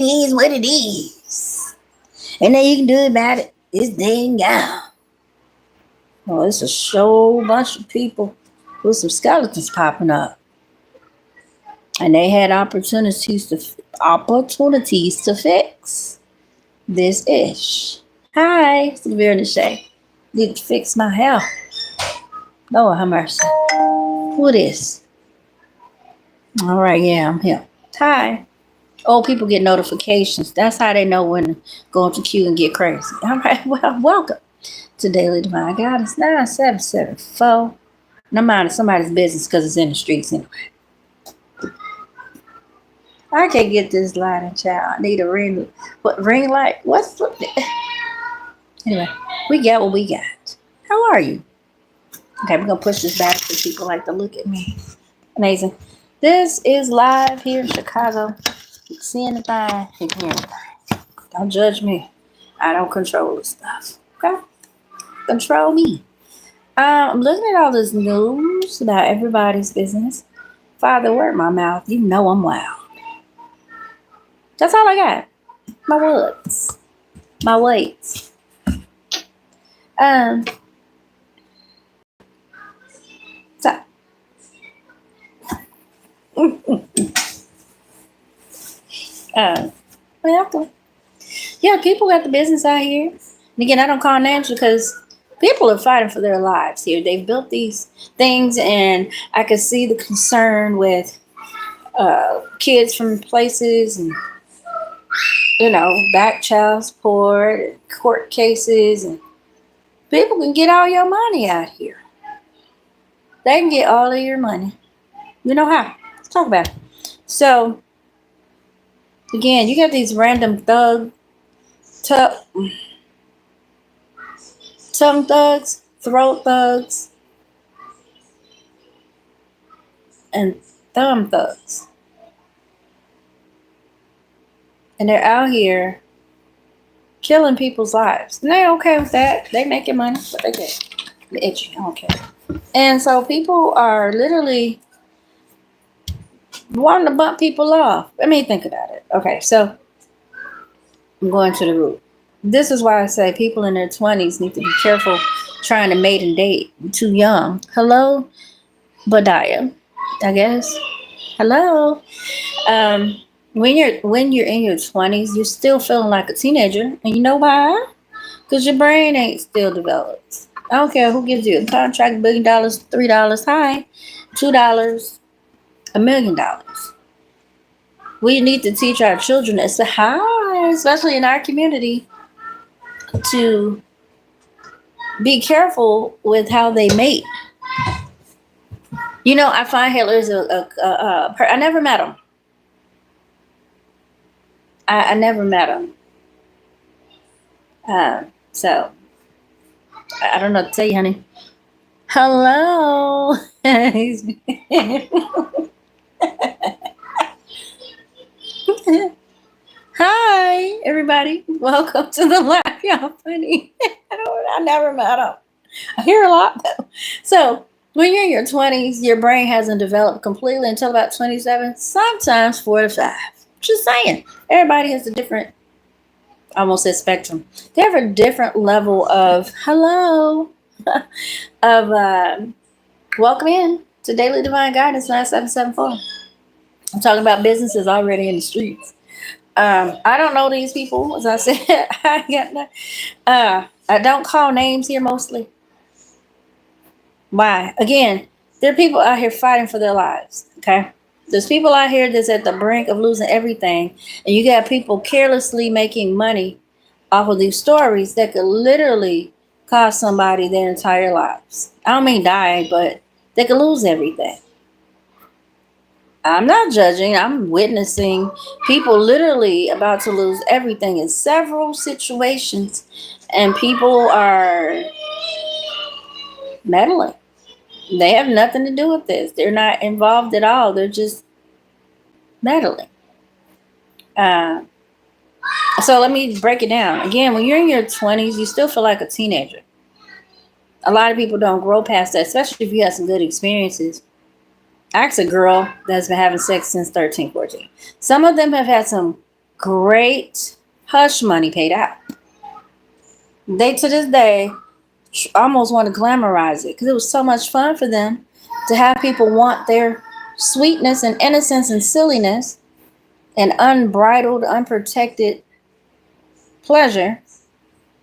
is what it is. And then you can do about it. It's dang gone. Oh, it's a show bunch of people with some skeletons popping up. And they had opportunities to fix this ish. Hi, Severe and Shay. Need to fix my hair. Lord have mercy. Who is? All right, yeah, I'm here. Hi. Old people get notifications. That's how they know when to go into queue and get crazy. All right, well, welcome to Daily Divine Guidance 9774. And I'm out of somebody's business because it's in the streets anyway. I can't get this lighting, child. I need a ring. What ring light? Anyway, we got what we got. How are you? Okay, we're gonna push this back because people like to look at me. Amazing. This is live here in Chicago. You can see anything, you can hear anything. Don't judge me. I don't control this stuff. Okay? Control me. I'm looking at all this news about everybody's business. Father, word my mouth. You know I'm wild. That's all I got. My words. My weights. So. Well, yeah, people got the business out here. And again, I don't call names because people are fighting for their lives here. They've built these things, and I can see the concern with kids from places and, back child support, court cases, and people can get all your money out here. They can get all of your money. You know how? Let's talk about it. So, again, you got these random tongue thugs, throat thugs, and thumb thugs. And they're out here killing people's lives. And they're okay with that. They making money, but they get itchy. I don't care. And so people are literally wanting to bump people off. I mean, think about it. Okay, so I'm going to the root. This is why I say people in their 20s need to be careful trying to mate and date. Too young. Hello, Badiah, I guess. Hello. When you're in your 20s, you're still feeling like a teenager. And you know why? Because your brain ain't still developed. I don't care who gives you a contract, $1 billion, $3 high, $2, $1 million. We need to teach our children especially in our community, to be careful with how they mate. I find Hitler's I never met him. I never met him. So I don't know what to tell you, honey. Hello. Hi, everybody. Welcome to the live. Y'all funny. I never met him. I hear a lot though. So when you're in your 20s, your brain hasn't developed completely until about 27, sometimes 45. Just saying. Everybody has a different, I almost said spectrum. They have a different level of welcome in to Daily Divine Guidance 9774. I'm talking about businesses already in the streets. I don't know these people, as I said. I don't call names here mostly. Why? Again, there are people out here fighting for their lives. Okay, there's people out here that's at the brink of losing everything, and you got people carelessly making money off of these stories that could literally cost somebody their entire lives. I don't mean die, but they could lose everything. I'm not judging. I'm witnessing people literally about to lose everything in several situations, and people are meddling. They have nothing to do with this. They're not involved at all. They're just meddling. So let me break it down. Again, when you're in your 20s, you still feel like a teenager. A lot of people don't grow past that, especially if you have some good experiences. I asked a girl that's been having sex since 13, 14. Some of them have had some great hush money paid out. They, to this day, almost want to glamorize it because it was so much fun for them to have people want their sweetness and innocence and silliness and unbridled, unprotected pleasure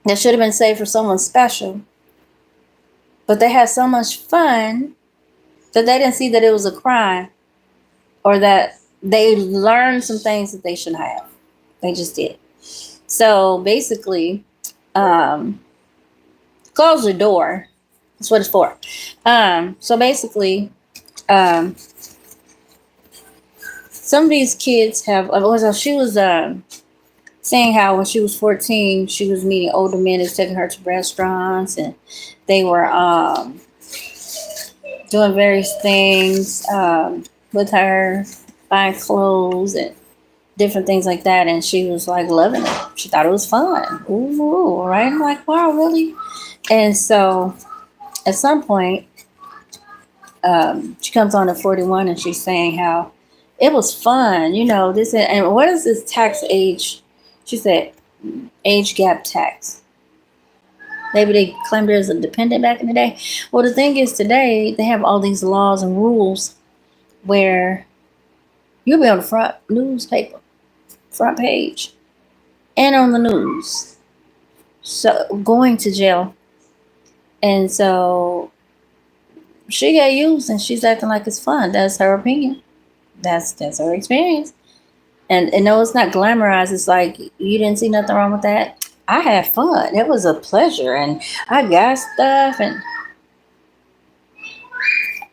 that should have been saved for someone special. But they had so much fun that they didn't see that it was a crime or that they learned some things that they shouldn't have. They just did. So basically, close the door. That's what it's for. So basically, some of these kids have. She was saying how when she was 14, she was meeting older men who's taking her to restaurants, and they were doing various things with her, buying clothes and different things like that, and she was like loving it. She thought it was fun. Ooh, right? I'm like, wow, really? And so at some point, she comes on at 41 and she's saying how it was fun, this, and what is this tax age? She said age gap tax. Maybe they claimed it as a dependent back in the day. Well, the thing is, today they have all these laws and rules where you'll be on the front page, and on the news. So going to jail. And so she got used and she's acting like it's fun. That's her opinion. That's her experience. And no, it's not glamorized. It's like, you didn't see nothing wrong with that. I had fun. It was a pleasure. And I got stuff and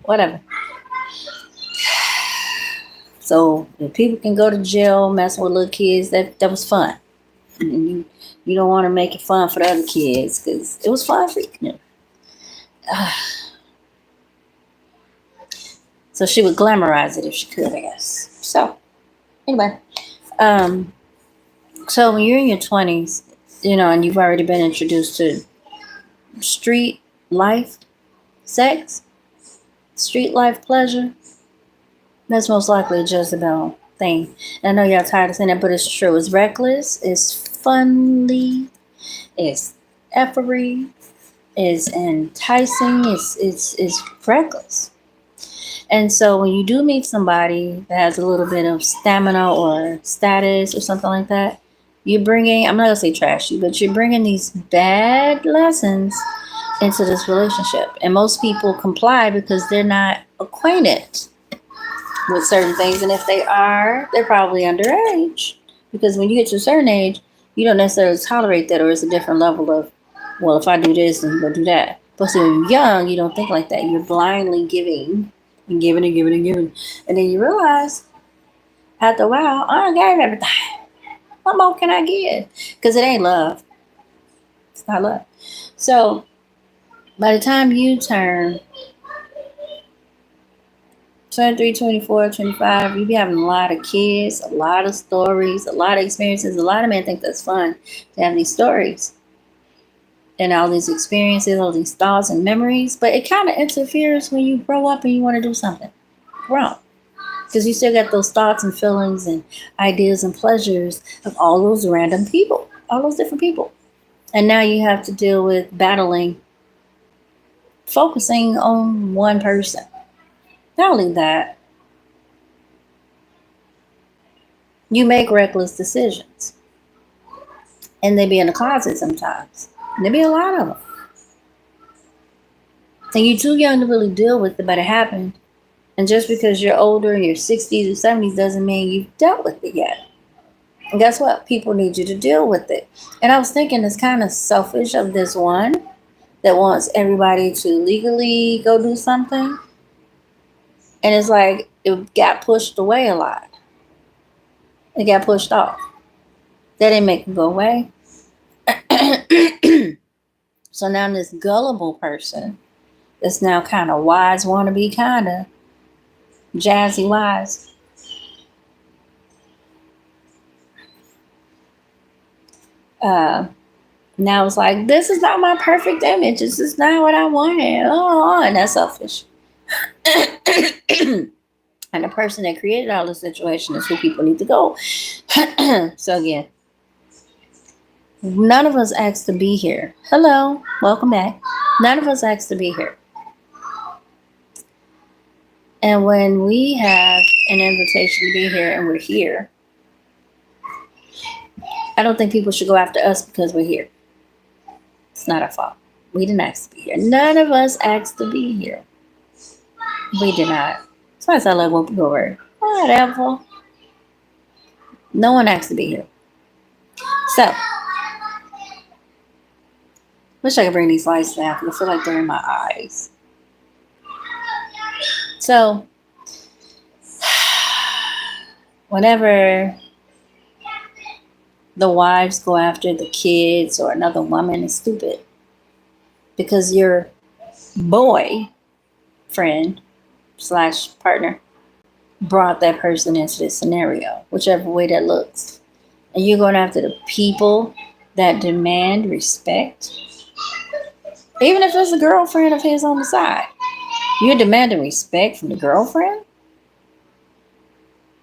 whatever. So if people can go to jail messing with little kids, that was fun. And you don't want to make it fun for the other kids because it was fun for you. So she would glamorize it if she could, I guess. So anyway, so when you're in your 20s, and you've already been introduced to street life, sex, street life pleasure, that's most likely a Jezebel thing. And I know y'all tired of saying that, but it's true. It's reckless, it's funly, it's effery, it's enticing, it's reckless. And so when you do meet somebody that has a little bit of stamina or status or something like that, you're bringing, I'm not going to say trashy, but you're bringing these bad lessons into this relationship. And most people comply because they're not acquainted with certain things. And if they are, they're probably underage. Because when you get to a certain age, you don't necessarily tolerate that, or it's a different level of, well, if I do this, then go do that. But so when you're young, you don't think like that. You're blindly giving and giving and giving and giving. And then you realize, after a while, I don't got everything. What more can I give? Because it ain't love. It's not love. So by the time you turn 23, 24, 25, you be having a lot of kids, a lot of stories, a lot of experiences. A lot of men think that's fun to have these stories and all these experiences, all these thoughts and memories. But it kind of interferes when you grow up and you want to do something wrong. Because you still got those thoughts and feelings and ideas and pleasures of all those random people, all those different people. And now you have to deal with battling, focusing on one person. Not only that, you make reckless decisions. And they be in the closet sometimes. And there be a lot of them. And you're too young to really deal with it, but it happened. And just because you're older in your 60s or 70s doesn't mean you've dealt with it yet. And guess what? People need you to deal with it. And I was thinking it's kind of selfish of this one that wants everybody to legally go do something. And it's like it got pushed away a lot. It got pushed off. That didn't make it go away. So now this gullible person that's now kind of wise, want to be kind of jazzy wise. Now it's like, this is not my perfect image. This is not what I wanted. Oh, and that's selfish. And the person that created all the situation is who people need to go. So again, none of us asked to be here. Hello, welcome back. None of us asked to be here. And when we have an invitation to be here and we're here, I don't think people should go after us because we're here. It's not our fault. We didn't ask to be here. None of us asked to be here. We did not. Sometimes I like when people were, whatever. No one asked to be here. So, wish I could bring these lights down because I feel like they're in my eyes. So, whenever the wives go after the kids or another woman, is stupid. Because your boyfriend / partner brought that person into this scenario, whichever way that looks. And you're going after the people that demand respect. Even if it's a girlfriend of his on the side. You're demanding respect from the girlfriend?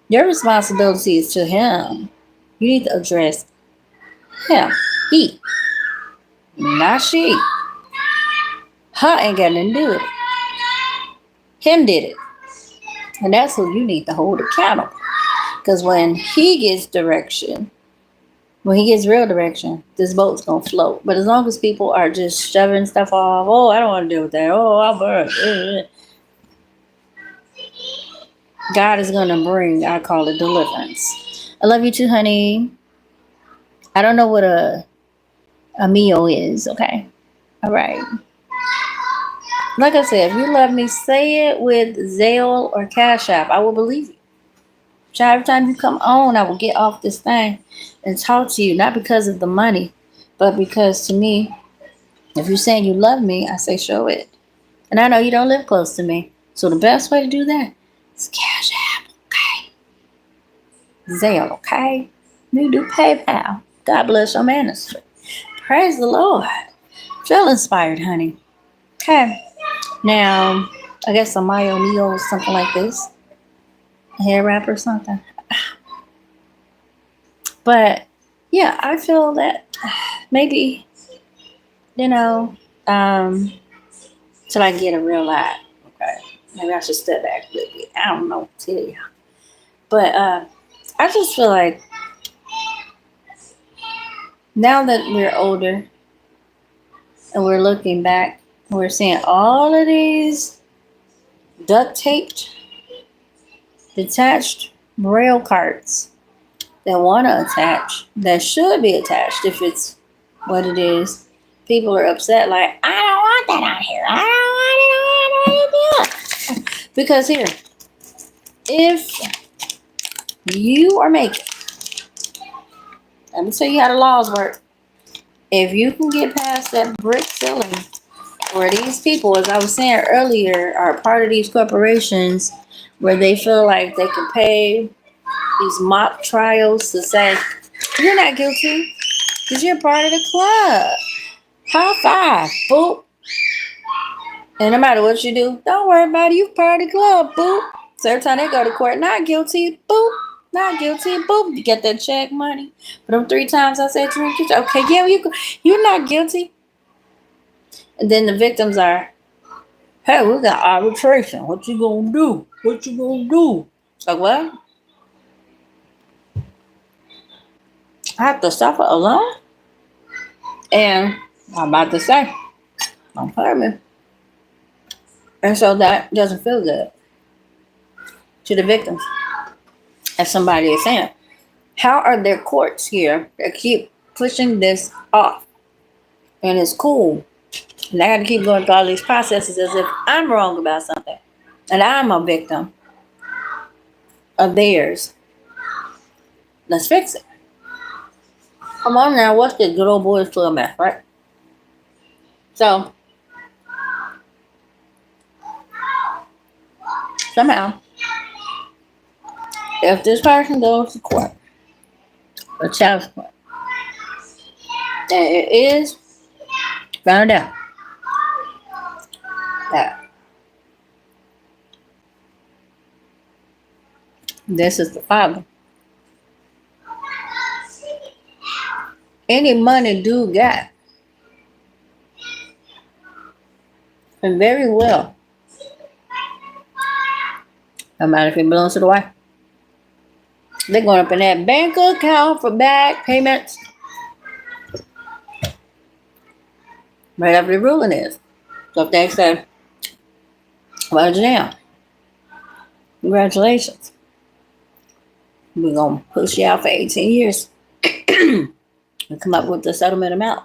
Your responsibility is to him. You need to address him. He. Not she. Her ain't got nothing to do with it. Him did it. And that's who you need to hold accountable. Because when he gets direction, when he gets real direction, this boat's going to float. But as long as people are just shoving stuff off, oh, I don't want to deal with that. Oh, I'll burn. God is going to bring, I call it deliverance. I love you too, honey. I don't know what a meal is, okay? All right. Like I said, if you love me, say it with Zelle or Cash App. I will believe you. Child, every time you come on, I will get off this thing and talk to you. Not because of the money, but because to me, if you're saying you love me, I say show it. And I know you don't live close to me. So the best way to do that is Cash App, okay? Zelle, okay? You do PayPal. God bless your ministry. Praise the Lord. Feel inspired, honey. Okay. Now, I guess a Mayo Meal or something like this. A hair wrap or something. But, yeah, I feel that maybe, till I get a real lot. Okay. Maybe I should step back a little bit. I don't know what to tell you. But I just feel like now that we're older and we're looking back, we're seeing all of these duct taped, detached rail carts that want to attach, that should be attached if it's what it is. People are upset like, I don't want that on here. I don't want it. Because here, if you are making, let me tell you how the laws work. If you can get past that brick ceiling, where these people, as I was saying earlier, are part of these corporations where they feel like they can pay these mock trials to say, you're not guilty because you're part of the club. High five, boop. And no matter what you do, don't worry about it. You're part of the club, boop. So every time they go to court, not guilty, boop. Not guilty, boop. You get that check money. But them 3 times I said drink, okay, yeah, you're not guilty. And then the victims are, hey, we got arbitration. What you gonna do? What you gonna do? It's like, what? I have to suffer alone? And I'm about to say, don't hurt me. And so that doesn't feel good to the victims. As somebody is saying, how are there courts here that keep pushing this off? And it's cool. And I got to keep going through all these processes as if I'm wrong about something. And I'm a victim of theirs. Let's fix it. Come on now, what's this good old boys club mess, right? So, somehow, if this person goes to court, or child support, and it is found out that This is the Father. Any money dude got, and very well, no matter if it belongs to the wife, they're going up in that bank account for back payments. Whatever the ruling is. So if they say, well, Janelle, congratulations. We're going to push you out for 18 years and come up with the settlement amount.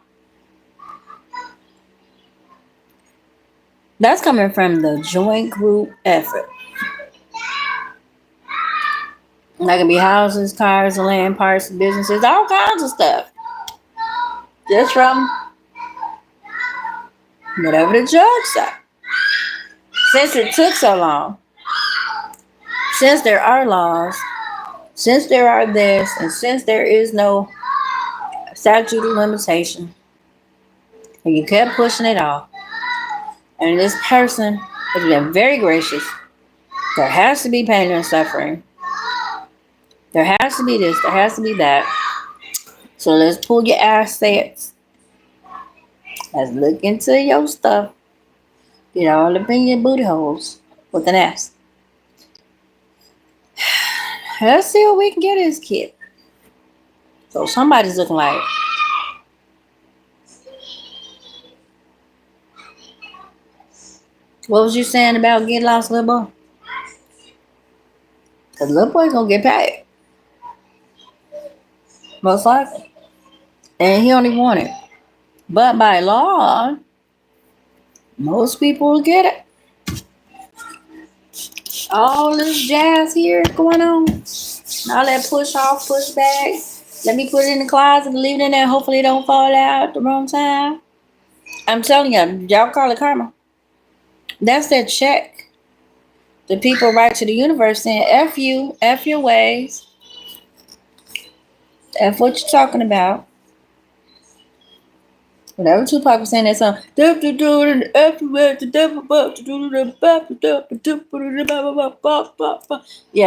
That's coming from the joint group effort. That can be houses, cars, land parts, businesses, all kinds of stuff. Just from whatever the judge said. Since it took so long, since there are laws, since there are this, and since there is no statute of limitation, and you kept pushing it off, and this person has been very gracious, there has to be pain and suffering. There has to be this, there has to be that. So let's pull your assets. Let's look into your stuff. Get all up in your booty holes with an ass. Let's see what we can get this kid. So somebody's looking like, what was you saying about get lost, little boy? Because little boy's going to get paid. Most likely. And he only want it. But by law, most people will get it. All this jazz here going on. All that push off, push back. Let me put it in the closet and leave it in there. Hopefully it don't fall out at the wrong time. I'm telling you, y'all call it karma. That's that check. The people write to the universe saying, F you, F your ways. F what you're talking about. Whatever Tupac was saying that song. Yeah,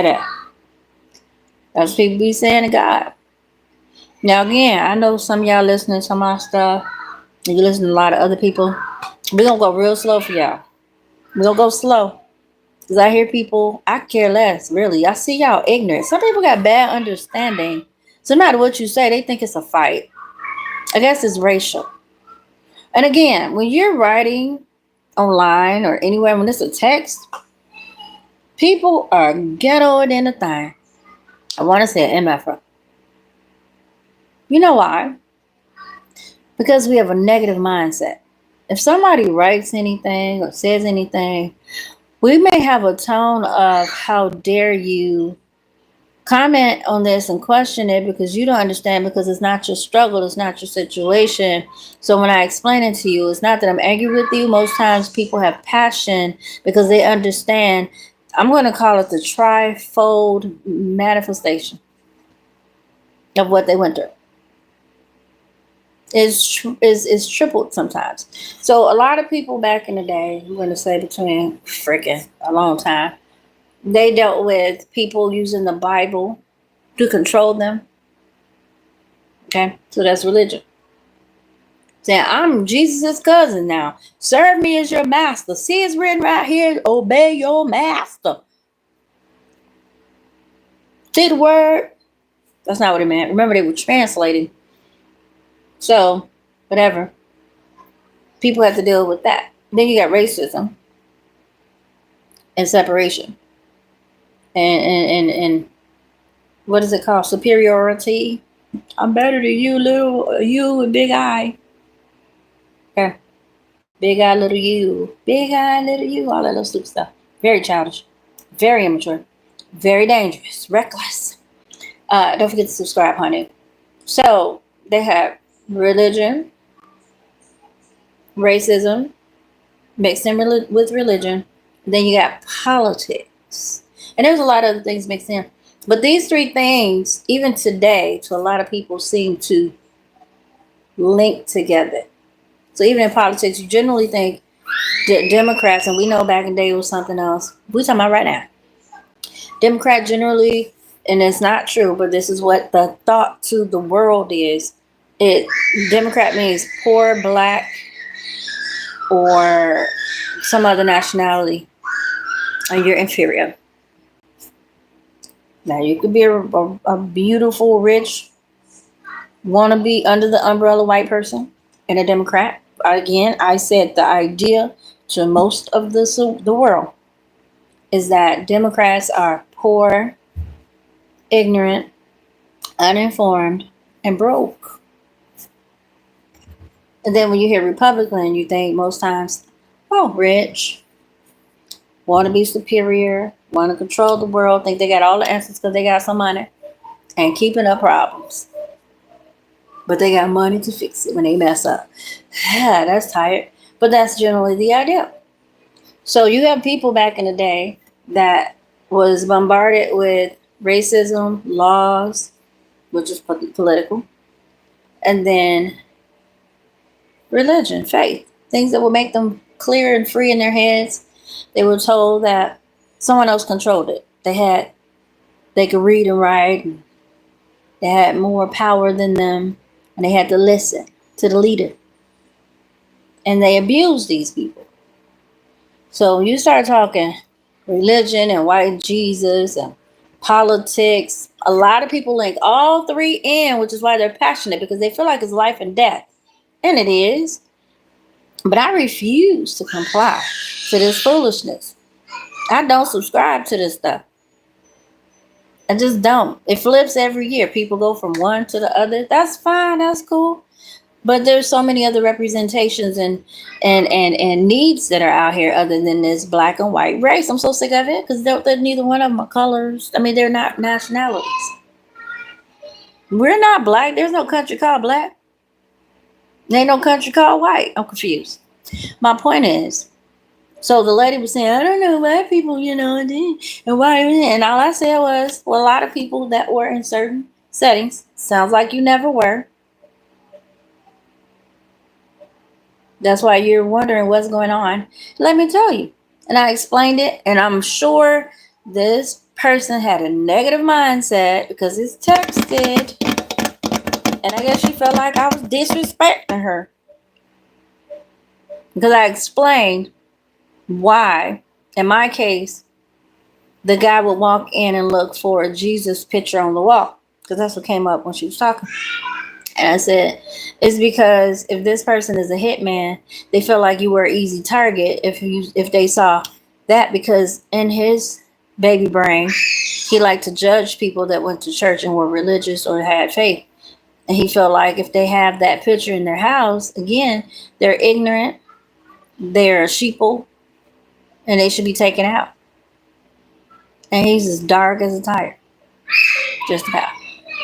that. That's what people be saying to God. Now again, I know some of y'all listening to my stuff. And you listen to a lot of other people. We're going to go real slow for y'all. We're going to go slow. Because I hear people, I care less, really. I see y'all ignorant. Some people got bad understanding. So no matter what you say, they think it's a fight. I guess it's racial. And again, when you're writing online or anywhere, when it's a text, people are ghettoer than a thing. I want to say an MFR. You know why? Because we have a negative mindset. If somebody writes anything or says anything, we may have a tone of how dare you comment on this and question it because you don't understand, because it's not your struggle, it's not your situation. So when I explain it to you, it's not that I'm angry with you. Most times people have passion because they understand. I'm going to call it the trifold manifestation of what they went through. Is tripled sometimes. So a lot of people back in the day, I'm going to say between freaking a long time, they dealt with people using the Bible to control them. Okay, so that's religion. Saying, I'm Jesus' cousin now. Serve me as your master. See, it's written right here, obey your master. See the word? That's not what it meant. Remember, they were translating. So, whatever. People have to deal with that. Then you got racism and separation. And what is it called? Superiority. I'm better than you, little you with big eye. Okay. Big eye, little you. Big eye, little you. All that little stupid stuff. Very childish. Very immature. Very dangerous. Reckless. Don't forget to subscribe, honey. So, they have religion, racism, mixed in with religion. Then you got politics. And there's a lot of other things mixed in. But these three things, even today, to a lot of people, seem to link together. So even in politics, you generally think Democrats, and we know back in the day it was something else. We're talking about right now. Democrat generally, and it's not true, but this is what the thought to the world is. It Democrat means poor, black, or some other nationality, and you're inferior. Now you could be a beautiful, rich, wannabe under the umbrella white person and a Democrat. Again, I said the idea to most of the world is that Democrats are poor, ignorant, uninformed, and broke. And then when you hear Republican, you think most times, oh, rich, want to be superior, want to control the world, think they got all the answers because they got some money, and keeping up problems. But they got money to fix it when they mess up. Yeah, that's tired. But that's generally the idea. So you have people back in the day that was bombarded with racism, laws, which is political, and then religion, faith, things that would make them clear and free in their heads. They were told that someone else controlled it. They could read and write, and they had more power than them, and they had to listen to the leader. And they abused these people. So when you start talking religion and white Jesus and politics, a lot of people link all three in, which is why they're passionate, because they feel like it's life and death. And it is. But I refuse to comply to this foolishness. I don't subscribe to this stuff. I just don't. It flips every year. People go from one to the other. That's fine. That's cool. But there's so many other representations and needs that are out here other than this black and white race. I'm so sick of it because they're neither one of them are colors. I mean, they're not nationalities. We're not black. There's no country called black. There ain't no country called white. I'm confused. My point is, so the lady was saying, I don't know, white people, and why, and all I said was, well, a lot of people that were in certain settings, sounds like you never were. That's why you're wondering what's going on. Let me tell you. And I explained it, and I'm sure this person had a negative mindset because it's texted. And I guess she felt like I was disrespecting her. Because I explained why, in my case, the guy would walk in and look for a Jesus picture on the wall. Because that's what came up when she was talking. And I said, it's because if this person is a hitman, they feel like you were an easy target if they saw that, because in his baby brain, he liked to judge people that went to church and were religious or had faith. And he felt like if they have that picture in their house, again, they're ignorant, they're sheeple, and they should be taken out. And he's as dark as a tire. Just about.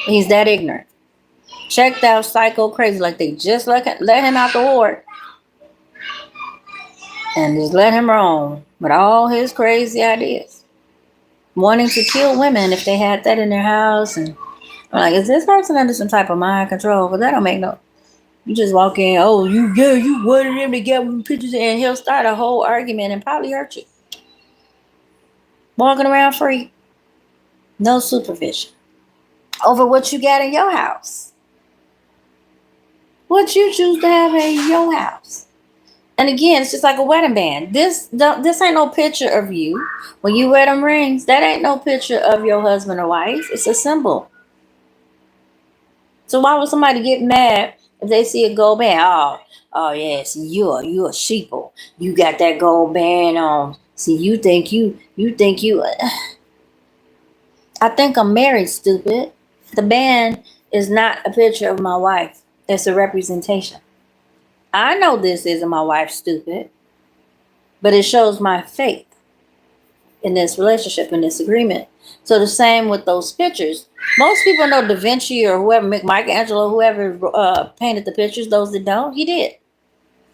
He's that ignorant. Checked out, psycho, crazy, like they just let him out the ward and just let him roam with all his crazy ideas, wanting to kill women if they had that in their house. And I'm like, is this person under some type of mind control? Because that don't make no. You just walk in, oh, you wanted him to get pictures, and he'll start a whole argument and probably hurt you. Walking around free, no supervision over what you got in your house. What you choose to have in your house. And again, it's just like a wedding band. This ain't no picture of you. When you wear them rings, that ain't no picture of your husband or wife. It's a symbol. So why would somebody get mad if they see a gold band? Oh yes, you a sheeple. You got that gold band on. See, you think you. I think I'm married, stupid. The band is not a picture of my wife. It's a representation. I know this isn't my wife, stupid, but it shows my faith in this relationship, in this agreement. So the same with those pictures. Most people know Da Vinci or whoever, Michelangelo, whoever painted the pictures. Those that don't, he did.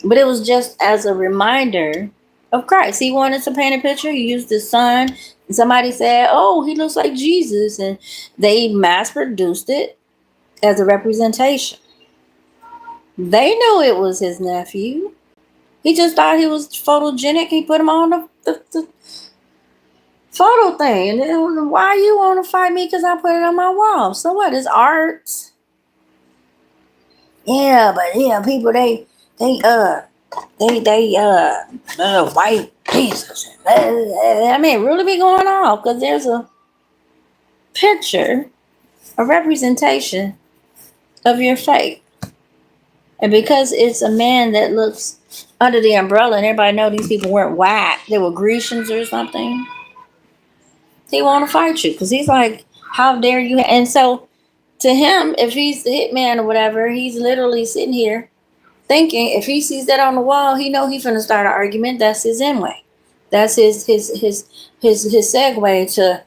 But it was just as a reminder of Christ. He wanted to paint a picture. He used the sun. And somebody said, oh, he looks like Jesus. And they mass produced it as a representation. They knew it was his nephew. He just thought he was photogenic. He put him on the photo thing. And then why you want to fight me? Because I put it on my wall. So what? It's art. Yeah, but people they white Jesus. I mean, really be going off because there's a picture, a representation of your faith. And because it's a man that looks under the umbrella and everybody know these people weren't white, they were Grecians or something, he want to fight you because he's like, how dare you? And so to him, if he's the hitman or whatever, he's literally sitting here thinking if he sees that on the wall, he know he's gonna start an argument. That's his in way. That's his segue to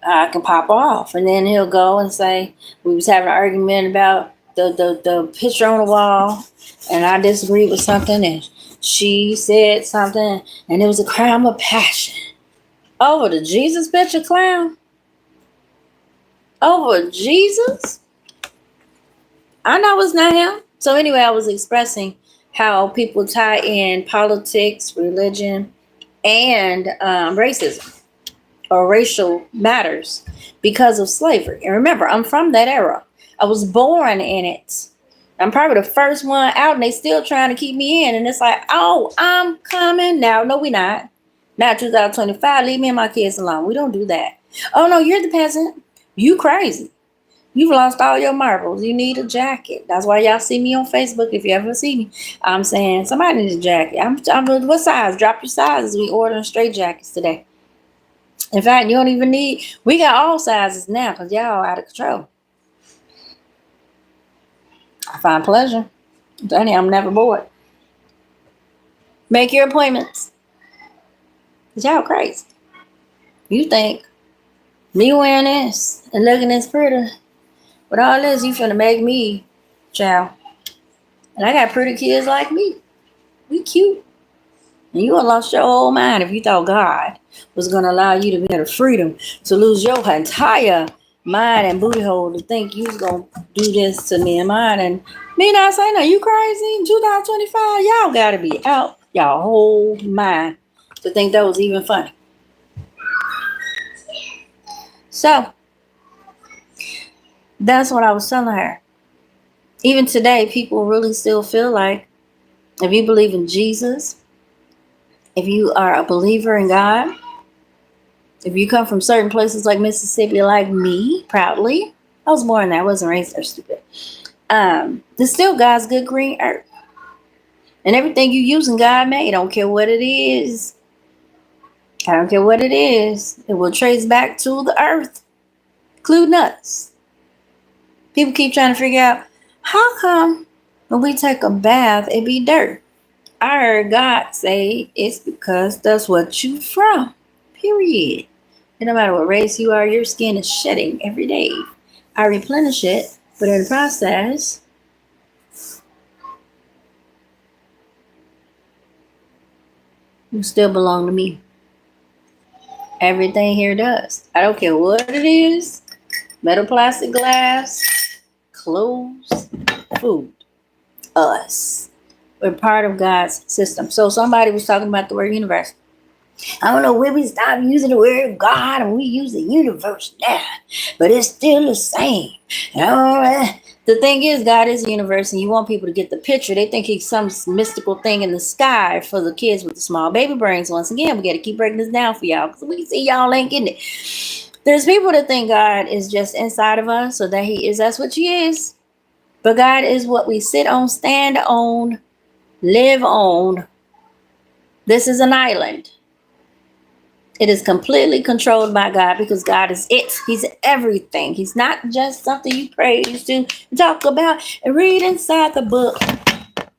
I can pop off, and then he'll go and say we was having an argument about the picture on the wall, and I disagreed with something, and she said something, and it was a crime of passion over the Jesus picture, clown. Over Jesus. I know it's not him. So anyway, I was expressing how people tie in politics, religion, and racism or racial matters because of slavery. And remember, I'm from that era. I was born in it. I'm probably the first one out, and they still trying to keep me in. And it's like, oh, I'm coming now. No, we not. Not 2025. Leave me and my kids alone. We don't do that. Oh, no, you're the peasant. You crazy. You've lost all your marbles. You need a jacket. That's why y'all see me on Facebook. If you ever see me, I'm saying somebody needs a jacket. I'm what size? Drop your sizes. We ordering straight jackets today. In fact, you don't even need. We got all sizes now because y'all out of control. I find pleasure. Danny, I'm never bored. Make your appointments. Cause y'all crazy. You think me wearing this and looking this pretty? With all this, you finna make me, child. And I got pretty kids like me. We cute. And you would lost your whole mind if you thought God was gonna allow you to be the freedom to lose your entire mind and booty hole to think you was gonna do this to me and mine. And me not saying, are you crazy? In 2025, y'all gotta be out y'all whole mind to think that was even funny. So that's what I was telling her. Even today, people really still feel like if you believe in Jesus, if you are a believer in God, if you come from certain places like Mississippi, like me, proudly, I was born there. I wasn't raised there, stupid. There's still God's good green earth. And everything you using, God made. I don't care what it is. I don't care what it is. It will trace back to the earth, including us. People keep trying to figure out, how come when we take a bath, it be dirt? I heard God say it's because that's what you from. Period. And no matter what race you are, your skin is shedding every day. I replenish it, but in the process, you still belong to me. Everything here does. I don't care what it is. Metal, plastic, glass, clothes, food, us. We're part of God's system. So somebody was talking about the word universe. I don't know where we stopped using the word God and we use the universe now, but it's still the same. The thing is, God is the universe, and you want people to get the picture. They think he's some mystical thing in the sky for the kids with the small baby brains. Once again, we got to keep breaking this down for y'all because we see y'all ain't getting it. There's people that think God is just inside of us, or that he is. That's what he is. But God is what we sit on, stand on, live on. This is an island. It is completely controlled by God because God is it. He's everything. He's not just something you praise to talk about and read inside the book.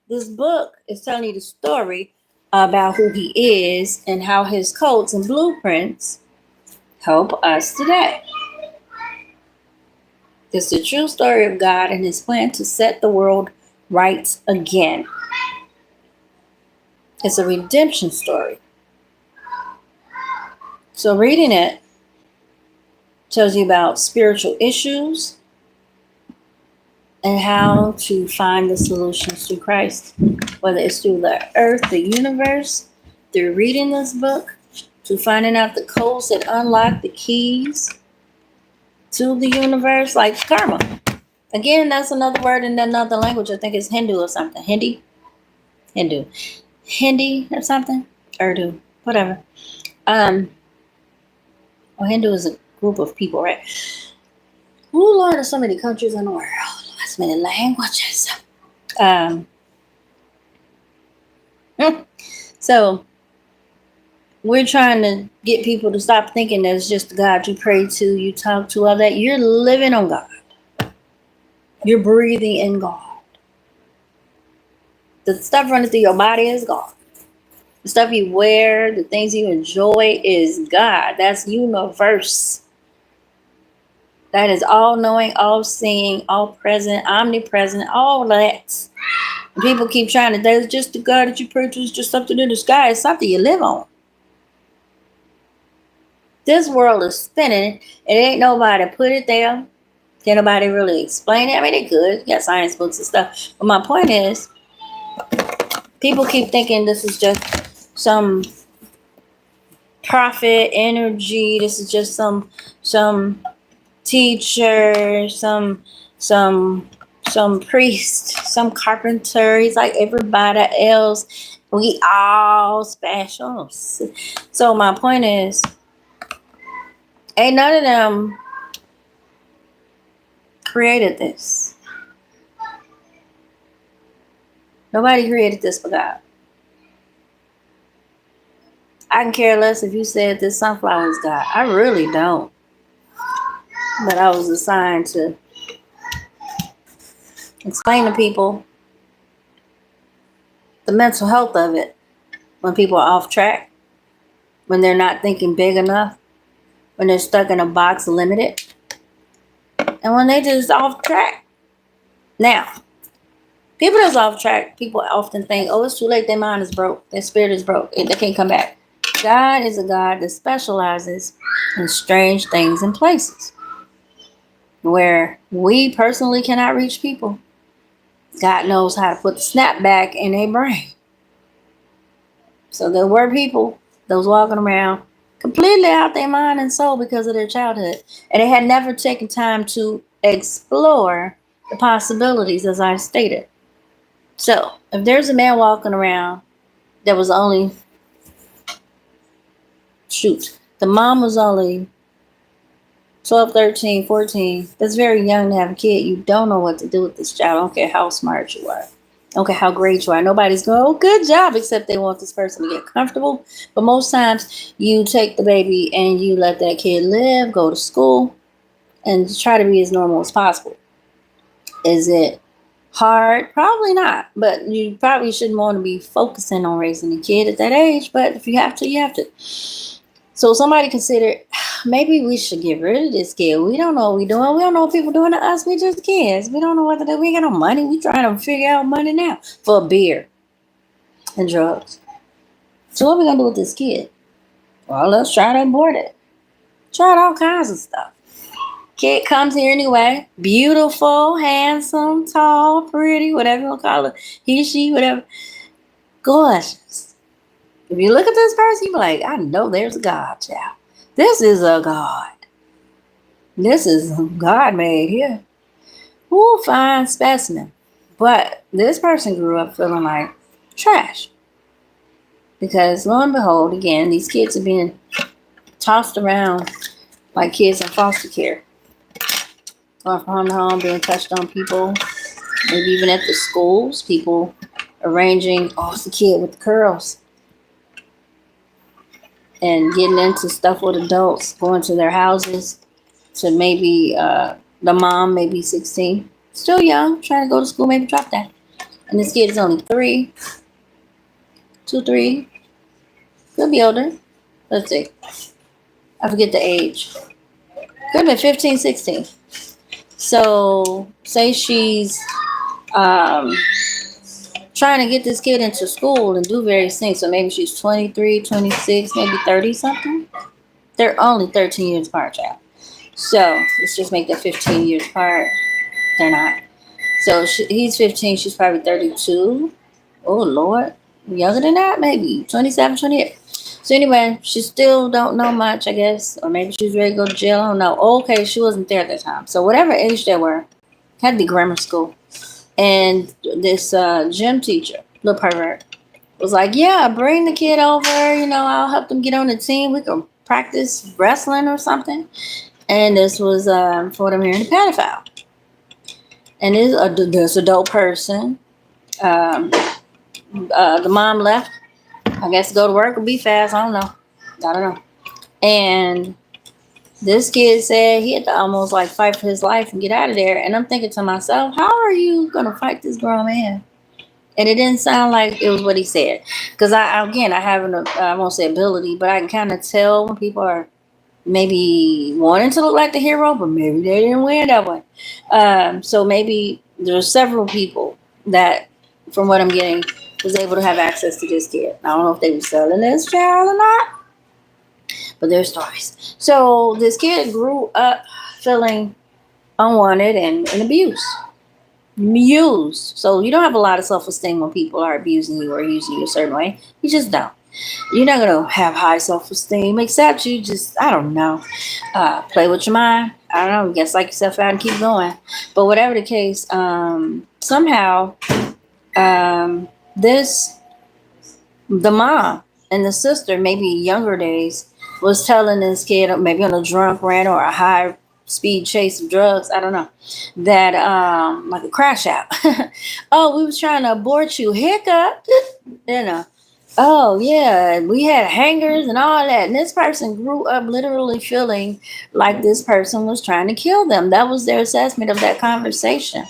This book is telling you the story about who he is and how his codes and blueprints help us today. It's the true story of God and his plan to set the world right again. It's a redemption story. So reading it tells you about spiritual issues and how to find the solutions through Christ, whether it's through the earth, the universe, through reading this book, to finding out the codes that unlock the keys to the universe, like karma. Again, that's another word in another language. I think it's Hindu or something. Hindi or something. Urdu, whatever. Well, Hindu is a group of people, right? Oh Lord, there's so many countries in the world. So many languages. So we're trying to get people to stop thinking that it's just the God you pray to, you talk to, all that. You're living on God. You're breathing in God. The stuff running through your body is God. The stuff you wear, the things you enjoy is God. That's universe. That is all knowing, all seeing, all present, omnipresent, all that. And people keep trying to, there's just the God that you pray to, it's just something in the sky. It's something you live on. This world is spinning. It ain't nobody put it there. Can't nobody really explain it. I mean, they could. You got science books and stuff. But my point is, people keep thinking this is just some prophet energy. This is just some teacher, some priest, some carpenter. He's like everybody else. We all special. So my point is, ain't none of them created this. Nobody created this for God. I can care less if you said this sunflower is God. I really don't. But I was assigned to explain to people the mental health of it when people are off track, when they're not thinking big enough, when they're stuck in a box limited, and when they just off track. Now, people that's off track, people often think, oh, it's too late, their mind is broke, their spirit is broke, they can't come back. God is a God that specializes in strange things and places where we personally cannot reach people. God knows how to put the snapback in their brain. So there were people that was walking around completely out their mind and soul because of their childhood. And they had never taken time to explore the possibilities, as I stated. So if there's a man walking around that was only, the mom was only 12, 13, 14. That's very young to have a kid. You don't know what to do with this child. I don't care how smart you are. I don't care how great you are. Nobody's going, oh, good job, except they want this person to get comfortable. But most times you take the baby and you let that kid live, go to school, and try to be as normal as possible. Is it hard? Probably not. But you probably shouldn't want to be focusing on raising a kid at that age. But if you have to, you have to. So somebody considered, maybe we should get rid of this kid. We don't know what we're doing. We don't know what people doing to us. We just kids. We don't know what to do. We ain't got no money. We trying to figure out money now for beer and drugs. So what are we going to do with this kid? Well, let's try to abort it. Tried all kinds of stuff. Kid comes here anyway. Beautiful, handsome, tall, pretty, whatever you want to call it. He, she, whatever. Gorgeous. If you look at this person, you be like, I know there's a God, child. This is a God. This is God made here. Ooh, fine specimen. But this person grew up feeling like trash. Because lo and behold, again, these kids are being tossed around like kids in foster care. Going from home to home, being touched on people. Maybe even at the schools, people arranging, oh, it's the kid with the curls. And getting into stuff with adults, going to their houses to maybe the mom, maybe 16. Still young, trying to go to school, maybe drop that. And this kid is only 3. 2, 3. Could be older. Let's see. I forget the age. Could be 15, 16. So, say she's trying to get this kid into school and do various things. So maybe she's 23, 26, maybe 30 something. They're only 13 years apart, child. So let's just make that 15 years apart. They're not. So he's 15, she's probably 32. Oh, Lord. Younger than that, maybe 27, 28. So anyway, she still don't know much, I guess, or maybe she was ready to go to jail. I don't know. Okay, she wasn't there at the time. So whatever age they were, had to be grammar school, and this gym teacher, little pervert, was like, "Yeah, bring the kid over. You know, I'll help them get on the team. We can practice wrestling or something." And this was for them here in the pedophile. And this adult person, um, the mom left. I guess to go to work or be fast. I don't know. And this kid said he had to almost like fight for his life and get out of there. And I'm thinking to myself, how are you gonna fight this grown man? And it didn't sound like it was what he said. Because I have I won't say ability, but I can kind of tell when people are maybe wanting to look like the hero, but maybe they didn't win that way. So maybe there's several people that, from what I'm getting, was able to have access to this kid. I don't know if they were selling this child or not, but there's stories. So this kid grew up feeling unwanted and abused. Used. So you don't have a lot of self-esteem when people are abusing you or using you a certain way. You just don't. You're not going to have high self-esteem, except you just, I don't know, play with your mind. I don't know, guess like yourself out and keep going. But whatever the case, somehow, the mom and the sister, maybe younger days, was telling this kid, maybe on a drunk rant or a high speed chase of drugs, I don't know, that like a crash out. Oh, we was trying to abort you, hiccup, you know. Oh yeah, we had hangers and all that. And this person grew up literally feeling like this person was trying to kill them. That was their assessment of that conversation.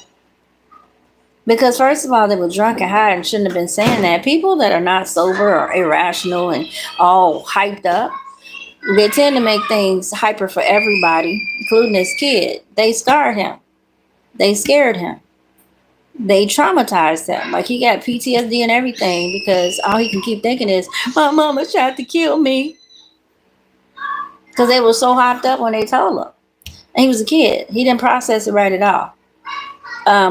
Because first of all, they were drunk and high and shouldn't have been saying that. People that are not sober or irrational and all hyped up, they tend to make things hyper for everybody, including this kid. They scarred him. They scared him. They traumatized him. Like he got PTSD and everything because all he can keep thinking is, my mama tried to kill me. Because they were so hyped up when they told him. And he was a kid. He didn't process it right at all.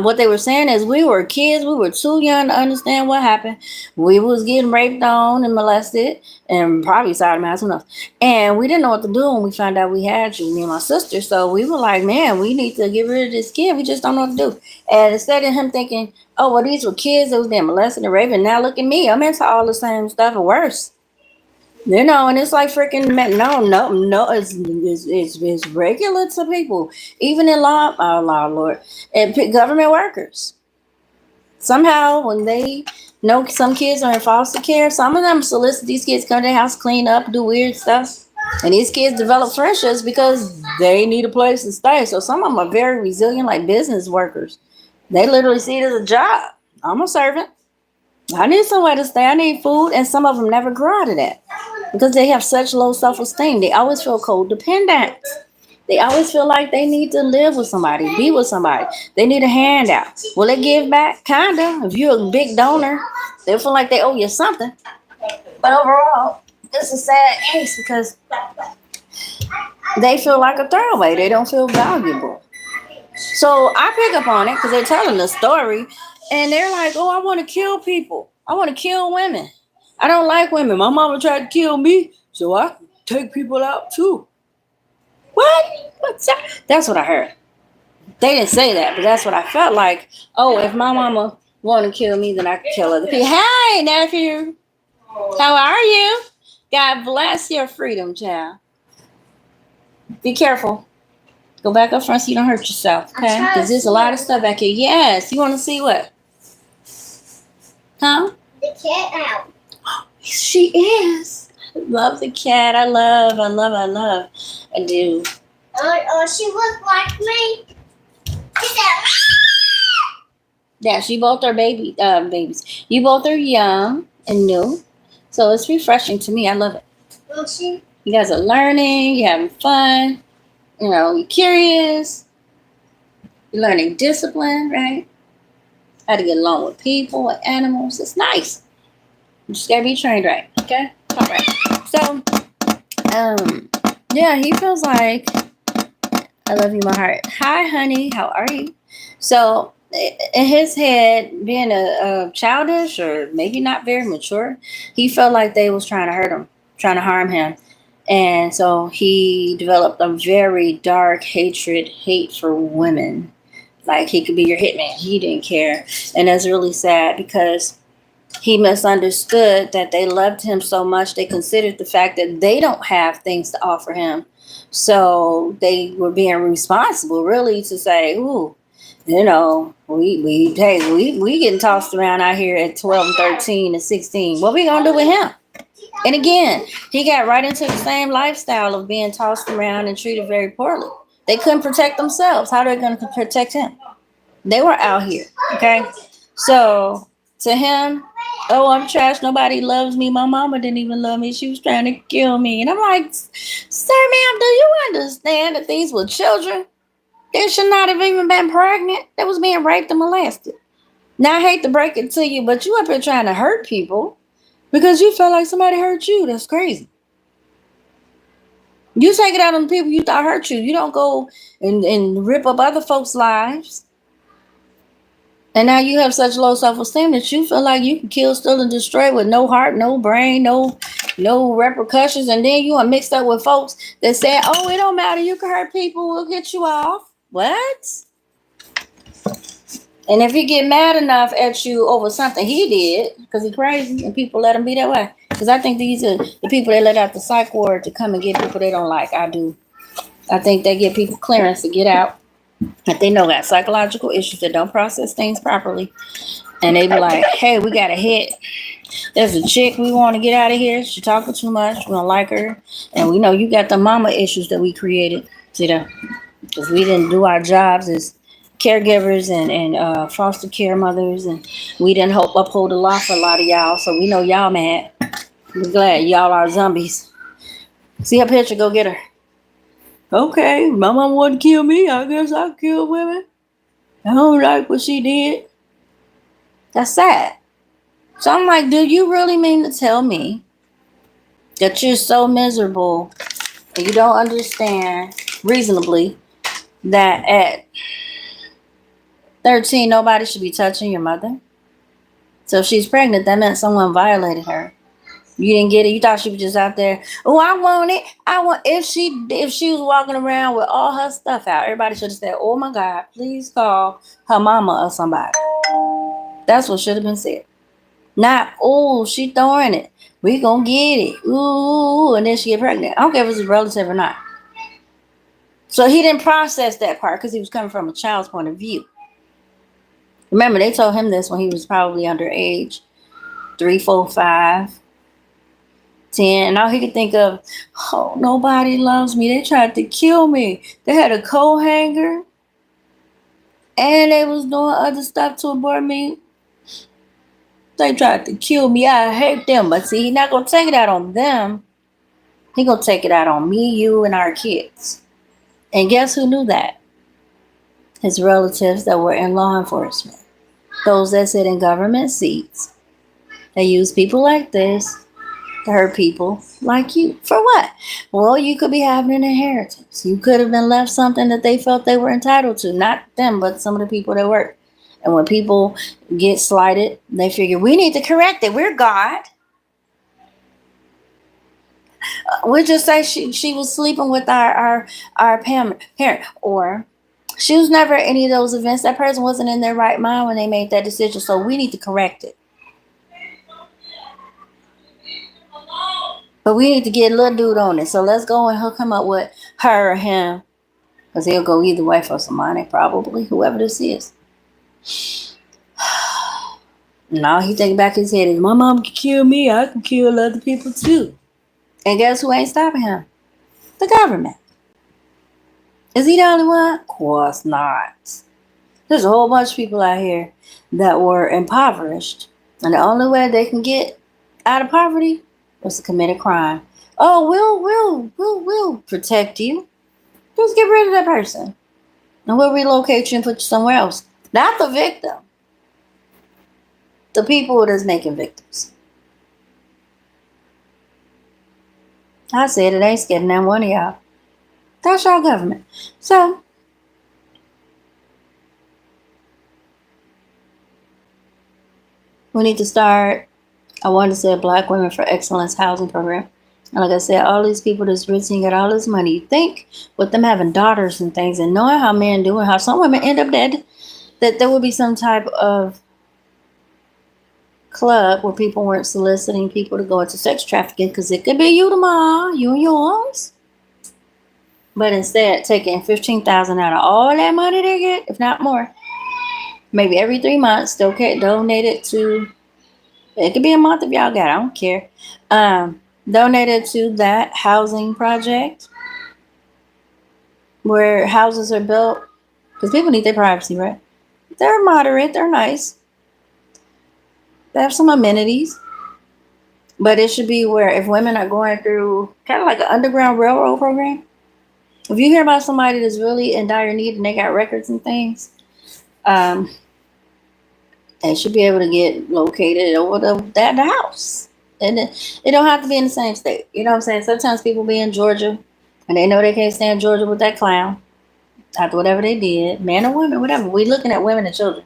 What they were saying is we were kids. We were too young to understand what happened. We was getting raped on and molested and probably sodomized, who knows. And we didn't know what to do when we found out we had you, me and my sister. So we were like, man, we need to get rid of this kid. We just don't know what to do. And instead of him thinking, oh, well, these were kids that was being molested and raped, and now look at me. I'm into all the same stuff or worse. You know, and it's like freaking no. It's regular to people, even in law. Oh, Lord, and government workers. Somehow, when they know some kids are in foster care, some of them solicit these kids come to their house, clean up, do weird stuff, and these kids develop friendships because they need a place to stay. So some of them are very resilient, like business workers. They literally see it as a job. I'm a servant. I need somewhere to stay. I need food, and some of them never grow out of that because they have such low self-esteem. They always feel codependent. They always feel like they need to live with somebody, be with somebody. They need a handout. Will they give back? Kinda. If you're a big donor, they feel like they owe you something. But overall, it's a sad case because they feel like a throwaway. They don't feel valuable. So I pick up on it because they're telling the story, and they're like, "Oh, I want to kill people. I want to kill women. I don't like women. My mama tried to kill me, so I take people out too." What? What's that? That's what I heard. They didn't say that, but that's what I felt like. Oh, if my mama want to kill me, then I can kill other people. Hey, nephew. How are you? God bless your freedom, child. Be careful. Go back up front so you don't hurt yourself, okay? Because there's a lot of stuff back here. Yes. You want to see what? Huh? The cat out. She is. I love the cat. I love. I do. She looked like me. She said, Yeah, she both are babies. You both are young and new. So it's refreshing to me. I love it. well, she, You guys are learning, you're having fun, you know, you're curious, you're learning discipline, right? How to get along with people and animals. It's nice. You just gotta be trained right, okay? All right. So, yeah, he feels like I love you, my heart. Hi, honey. How are you? So, in his head, being a childish or maybe not very mature, he felt like they was trying to hurt him, trying to harm him. And so he developed a very dark hate for women. Like he could be your hitman. He didn't care. And that's really sad because he misunderstood that they loved him so much. They considered the fact that they don't have things to offer him. So they were being responsible really to say, ooh, you know, we getting tossed around out here at 12 and 13 and 16. What we gonna do with him? And again, he got right into the same lifestyle of being tossed around and treated very poorly. They couldn't protect themselves. How are they going to protect him? They were out here. Okay. So to him, oh, I'm trash. Nobody loves me. My mama didn't even love me. She was trying to kill me. And I'm like, sir, ma'am, do you understand that these were children? They should not have even been pregnant. They was being raped and molested. Now, I hate to break it to you, but you up here trying to hurt people because you felt like somebody hurt you. That's crazy. You take it out on the people you thought hurt you. You don't go and rip up other folks' lives. And now you have such low self-esteem that you feel like you can kill, steal, and destroy with no heart, no brain, no repercussions. And then you are mixed up with folks that say, oh, it don't matter. You can hurt people. We'll get you off. What? And if he get mad enough at you over something he did, because he's crazy, and people let him be that way. Because I think these are the people they let out the psych ward to come and get people they don't like. I do. I think they give people clearance to get out. If they know got psychological issues that don't process things properly. And they be like, hey, we got a hit. There's a chick we want to get out of here. She talking too much. We don't like her. And we know you got the mama issues that we created. See that? Because we didn't do our jobs as caregivers and foster care mothers, and we didn't uphold the law for a lot of y'all, so we know y'all mad. We're glad y'all are zombies. See her picture, go get her. Okay, my mom wanted to kill me, I guess I'll kill women. I don't like what she did. That's sad. So I'm like, do you really mean to tell me that you're so miserable and you don't understand reasonably that at 13, nobody should be touching your mother? So if she's pregnant, that meant someone violated her. You didn't get it. You thought she was just out there. Oh, I want it. I want. If she was walking around with all her stuff out, everybody should have said, "Oh my God, please call her mama or somebody." That's what should have been said. Not, oh, she throwing it. We gonna get it. Ooh, and then she get pregnant. I don't care if it's a relative or not. So he didn't process that part because he was coming from a child's point of view. Remember, they told him this when he was probably underage, 3, 4, 5, 10. And all he could think of, oh, nobody loves me. They tried to kill me. They had a coat hanger. And they was doing other stuff to abort me. They tried to kill me. I hate them. But see, he's not going to take it out on them. He going to take it out on me, you, and our kids. And guess who knew that? His relatives that were in law enforcement. Those that sit in government seats. They use people like this to hurt people like you. For what? Well, you could be having an inheritance. You could have been left something that they felt they were entitled to. Not them, but some of the people that work. And when people get slighted, they figure, we need to correct it. We're God. We'll just say she was sleeping with our parent. Or she was never at any of those events. That person wasn't in their right mind when they made that decision. So we need to correct it. But we need to get a little dude on it. So let's go and hook him up with her or him. Because he'll go either way for some money, probably. Whoever this is. Now he thinking back his head. If my mom can kill me, I can kill other people too. And guess who ain't stopping him? The government. Is he the only one? Of course not. There's a whole bunch of people out here that were impoverished. And the only way they can get out of poverty was to commit a crime. Oh, we'll protect you. Just get rid of that person. And we'll relocate you and put you somewhere else. Not the victim. The people that's making victims. I said it ain't scared none one of y'all. That's y'all government. So, we need to start, I wanted to say, a Black Women for Excellence housing program. And like I said, all these people that's rich and got all this money, you think with them having daughters and things and knowing how men do and how some women end up dead, that there would be some type of club where people weren't soliciting people to go into sex trafficking, because it could be you tomorrow, you and yours. But instead, taking $15,000 out of all that money they get, if not more, maybe every 3 months, they'll get donated to. It could be a month if y'all got it, I don't care. Donated to that housing project where houses are built, because people need their privacy, right? They're moderate, they're nice, they have some amenities. But it should be where if women are going through kind of like an underground railroad program, if you hear about somebody that's really in dire need and they got records and things, they should be able to get located over the house. And it don't have to be in the same state. You know what I'm saying? Sometimes people be in Georgia and they know they can't stay in Georgia with that clown after whatever they did, man or woman, whatever. We looking at women and children.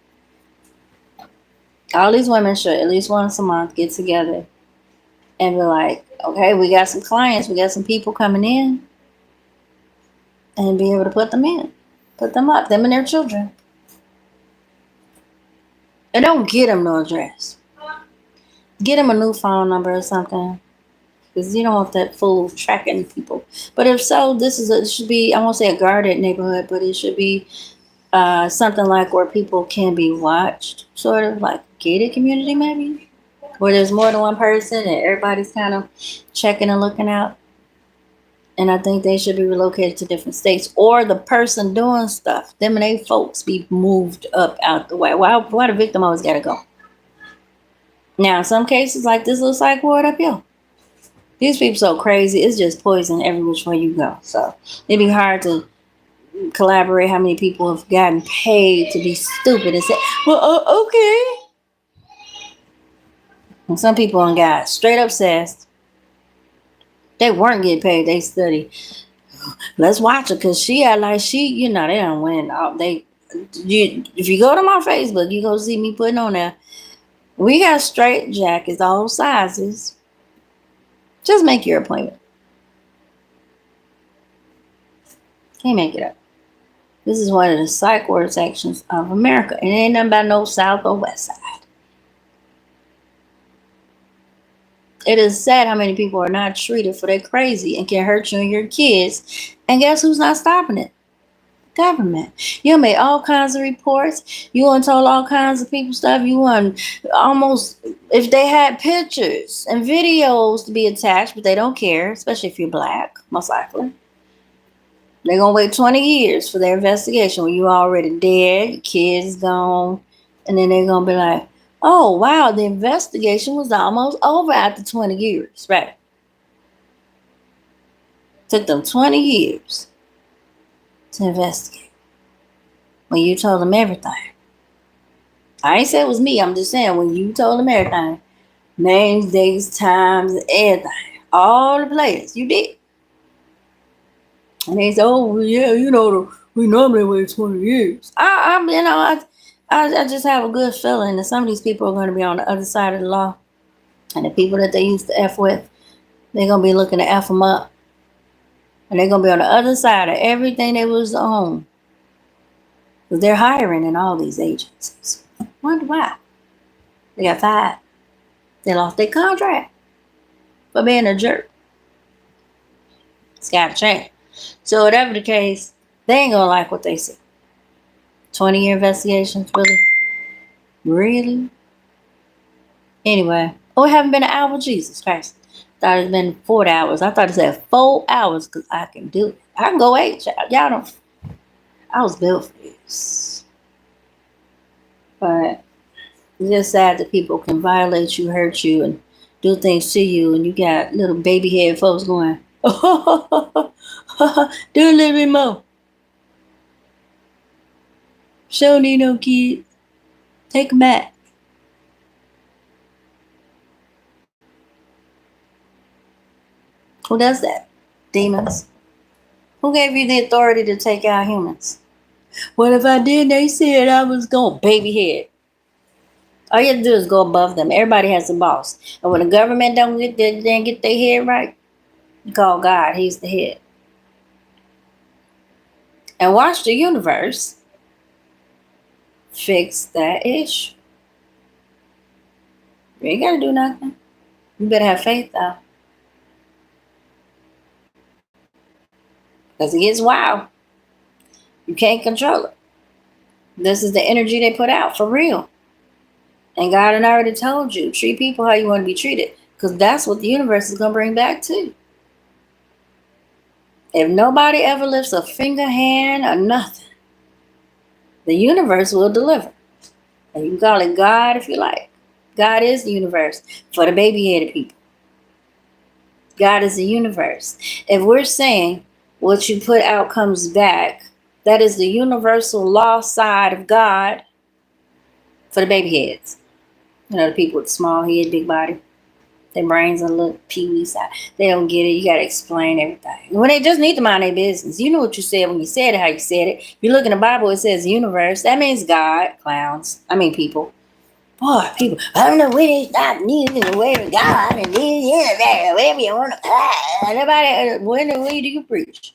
All these women should at least once a month get together and be like, okay, we got some clients, we got some people coming in, and be able to put them in, put them up, them and their children. And don't get them no address. Get them a new phone number or something, because you don't want that fool tracking people. But if so, it should be, I won't say a guarded neighborhood, but it should be something like where people can be watched, sort of like gated community maybe, where there's more than one person and everybody's kind of checking and looking out. And I think they should be relocated to different states, or the person doing stuff, them and they folks, be moved up out the way. Why the victim always gotta go? Now, in some cases like this little psych ward up here, these people so crazy, it's just poison every which way you go. So it'd be hard to collaborate how many people have gotten paid to be stupid and say, well, okay. And some people on got straight obsessed. They weren't getting paid, they study. Let's watch her, because she act like they don't win. If you go to my Facebook, you go see me putting on there. We got straight jackets, all sizes. Just make your appointment. Can't make it up. This is one of the psych ward sections of America. And it ain't nothing about no south or west side. It is sad how many people are not treated for their crazy and can hurt you and your kids. And guess who's not stopping it? Government. You made all kinds of reports. You and told all kinds of people stuff. You want almost, if they had pictures and videos to be attached, but they don't care, especially if you're black, most likely. They're going to wait 20 years for their investigation when you already dead, your kids gone, and then they're going to be like, oh, wow, the investigation was almost over after 20 years, right? Took them 20 years to investigate when you told them everything. I ain't say it was me, I'm just saying when you told them everything. Names, dates, times, everything. All the players, you did. And they said, oh, yeah, we normally wait 20 years. I just have a good feeling that some of these people are going to be on the other side of the law. And the people that they used to F with, they're going to be looking to F them up. And they're going to be on the other side of everything they was on. Because they're hiring in all these agencies. Wonder why. They got fired. They lost their contract for being a jerk. It's got to change. So whatever the case, they ain't gonna like what they see. 20-year investigations, really? Really? Anyway. Oh, it haven't been an hour? Jesus Christ. Thought it's been 40 hours. I thought it said 4 hours, because I can do it. I can go 8, child. Y'all don't. I was built for this. But it's just sad that people can violate you, hurt you, and do things to you, and you got little baby head folks going, oh, do a little bit more. Show need no kids. Take them back. Who does that? Demons. Who gave you the authority to take out humans? What if I did? They said I was going baby head. All you have to do is go above them. Everybody has a boss. And when the government don't get their head right, call God. He's the head. And watch the universe fix that issue. You ain't got to do nothing. You better have faith, though. Because it gets wild. You can't control it. This is the energy they put out, for real. And God had already told you, treat people how you want to be treated. Because that's what the universe is going to bring back too. If nobody ever lifts a finger, hand, or nothing, the universe will deliver. And you can call it God if you like. God is the universe for the baby-headed people. God is the universe. If we're saying what you put out comes back, that is the universal law side of God for the baby heads. You know, the people with small head, big body. Their brains are a little pee-wee side. They don't get it. You got to explain everything. When they just need to mind their business. You know what you said when you said it, how you said it. You look in the Bible, it says universe. That means God, clowns. I mean people. Boy, people, I don't know when they stop using the word of God and this, yeah, whatever you want to. Nobody, when do you preach?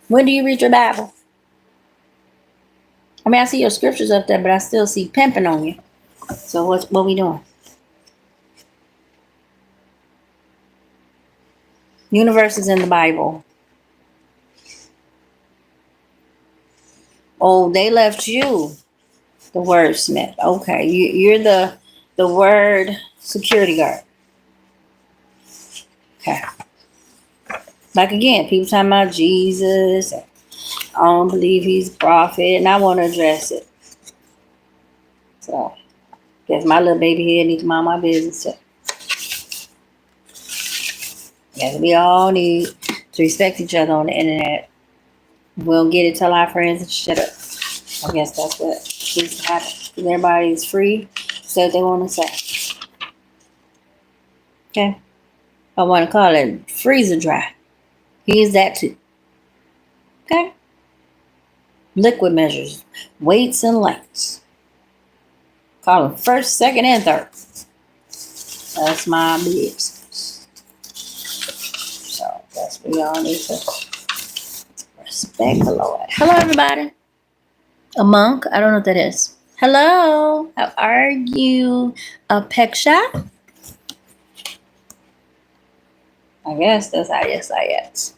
When do you read your Bible? I mean, I see your scriptures up there, but I still see pimping on you. So what we doing? Universe is in the Bible. Oh, they left you the wordsmith. Okay, you're the word security guard. Okay. Like again, people talking about Jesus. I don't believe he's a prophet, and I want to address it. So, guess my little baby head needs to mind my business too. Guess we all need to respect each other on the internet. We don't get it, tell our friends and shut up. I guess that's what needs to happen. Because everybody is free to say what they want to say. Okay? I want to call it freezer dry. He is that too. Okay? Liquid measures, weights and lengths. Call them first, second, and third. That's my business. So that's what y'all need to respect the Lord. Hello, everybody. A monk? I don't know what that is. Hello. How are you? Apeksha? I guess that's how you say it.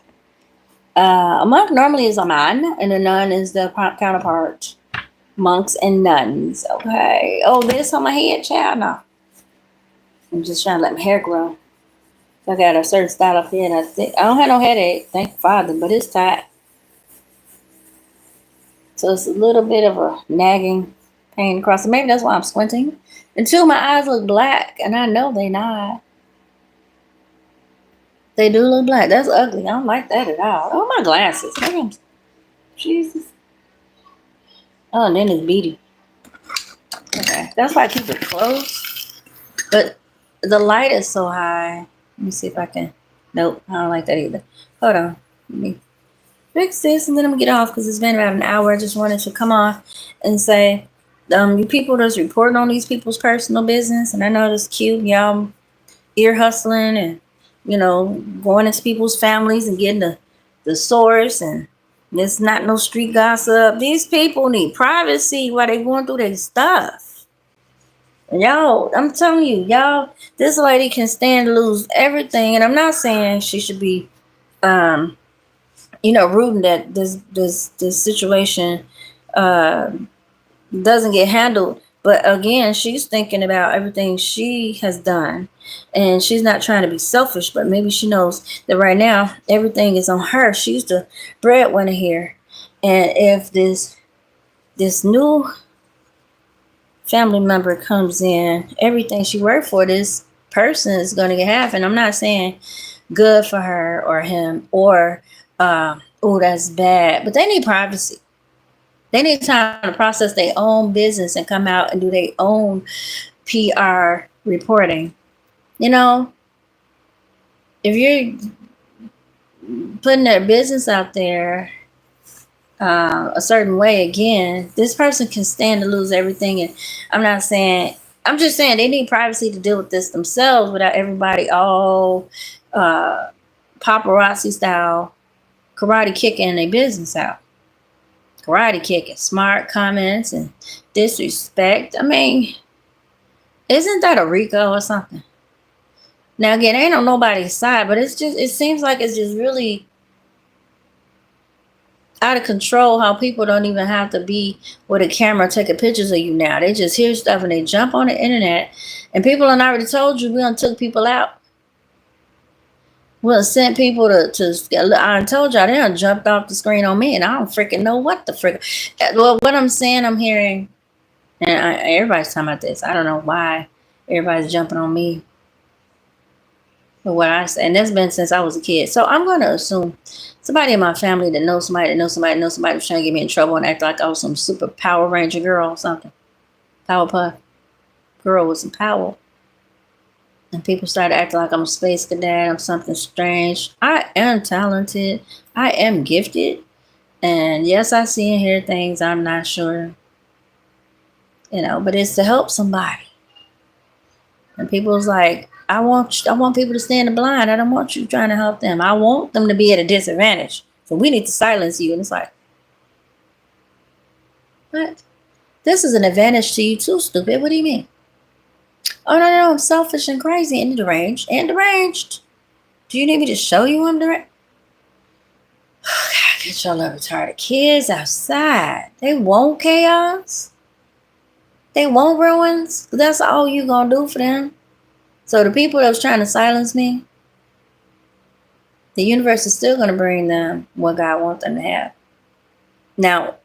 A monk normally is a man, and a nun is the counterpart. Monks and nuns. Okay. Oh, this on my head, child? No. I'm just trying to let my hair grow. I got a certain style of head. I don't have no headache, thank Father, but it's tight. So it's a little bit of a nagging pain across. Maybe that's why I'm squinting. And two, my eyes look black, and I know they not. They do look black. That's ugly. I don't like that at all. Oh, my glasses. Jesus. Oh, and then it's beady. Okay. That's why I keep it close. But the light is so high. Let me see if I can. Nope. I don't like that either. Hold on. Let me fix this and then I'm going to get off because it's been about an hour. I just wanted to come off and say, you people that's reporting on these people's personal business. And I know it's cute. Y'all ear hustling and, going into people's families and getting the source, and it's not no street gossip. These people need privacy while they going through their stuff. And y'all, I'm telling you, y'all, this lady can stand to lose everything. And I'm not saying she should be, rooting that this situation doesn't get handled. But again, she's thinking about everything she has done, and she's not trying to be selfish, but maybe she knows that right now everything is on her. She's the breadwinner here, and if this new family member comes in, everything she worked for, this person is going to get half. And I'm not saying good for her or him or oh, that's bad, but they need privacy. They need time to process their own business and come out and do their own PR reporting. If you're putting their business out there a certain way, again, this person can stand to lose everything. And I'm just saying they need privacy to deal with this themselves without everybody all paparazzi style karate kicking their business out. Karate kicking, smart comments and disrespect. I mean, isn't that a Rico or something? Now again, ain't on nobody's side, but it seems like it's just really out of control how people don't even have to be with a camera taking pictures of you now. They just hear stuff and they jump on the internet, and people have already told you we done took people out. We done sent people to I done told y'all they done jumped off the screen on me, and I don't freaking know what the frick. Well, what I'm saying, I'm hearing, and everybody's talking about this. I don't know why everybody's jumping on me. But what I say, and that's been since I was a kid. So I'm going to assume somebody in my family that knows somebody was trying to get me in trouble and act like I was some super Power Ranger girl or something. Powerpuff girl with some power. And people started acting like I'm a space cadet. I'm something strange. I am talented. I am gifted. And yes, I see and hear things I'm not sure. But it's to help somebody. And people's like, I want people to stay in the blind. I don't want you trying to help them. I want them to be at a disadvantage. So we need to silence you. And it's like, what? This is an advantage to you too, stupid. What do you mean? Oh, no, I'm selfish and crazy and deranged. Do you need me to show you I'm deranged? Oh, God, get your little retarded kids outside. They want chaos. They want ruins. That's all you gonna do for them. So the people that was trying to silence me, the universe is still going to bring them what God wants them to have. Now,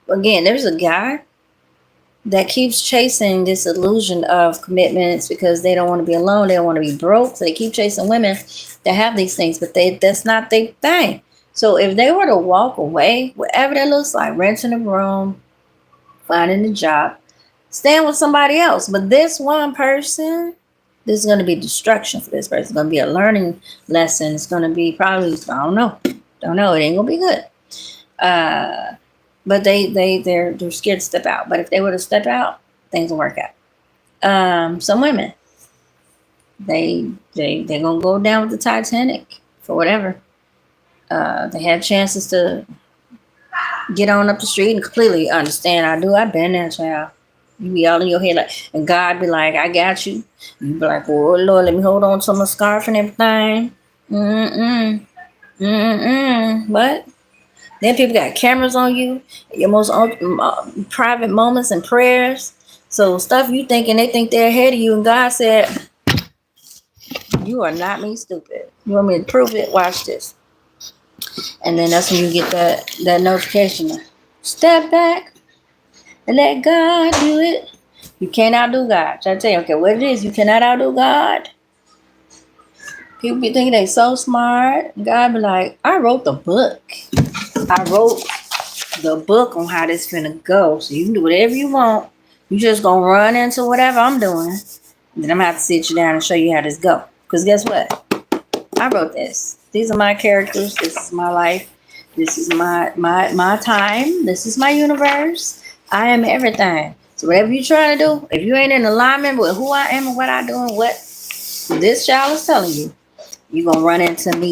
again, there's a guy that keeps chasing this illusion of commitments because they don't want to be alone. They don't want to be broke. So they keep chasing women that have these things, but that's not their thing. So if they were to walk away, whatever that looks like, renting a room, finding a job, staying with somebody else. But this one person, this is going to be destruction for this person. It's going to be a learning lesson. It's going to be probably, I don't know. It ain't going to be good. But they're scared to step out. But if they were to step out, things will work out. Some women, they're going to go down with the Titanic for whatever. They had chances to get on up the street and completely understand. I've been there, child. You be all in your head like, and God be like, I got you. You be like, oh Lord, let me hold on to my scarf and everything. What? Then people got cameras on you, your most private moments and prayers. So stuff you thinking they think they're ahead of you, and God said, you are not me, stupid. You want me to prove it? Watch this. And then that's when you get that notification. Step back and let God do it. You can't outdo God. Try to tell you, okay, what it is, you cannot outdo God. People be thinking they so smart. God be like, I wrote the book. I wrote the book on how this finna go. So you can do whatever you want. You just gonna run into whatever I'm doing. And then I'm gonna have to sit you down and show you how this go. Because guess what? I wrote this. These are my characters. This is my life. This is my time. This is my universe. I am everything. So whatever you're trying to do, if you ain't in alignment with who I am and what I do and what this child is telling you, you're going to run into me.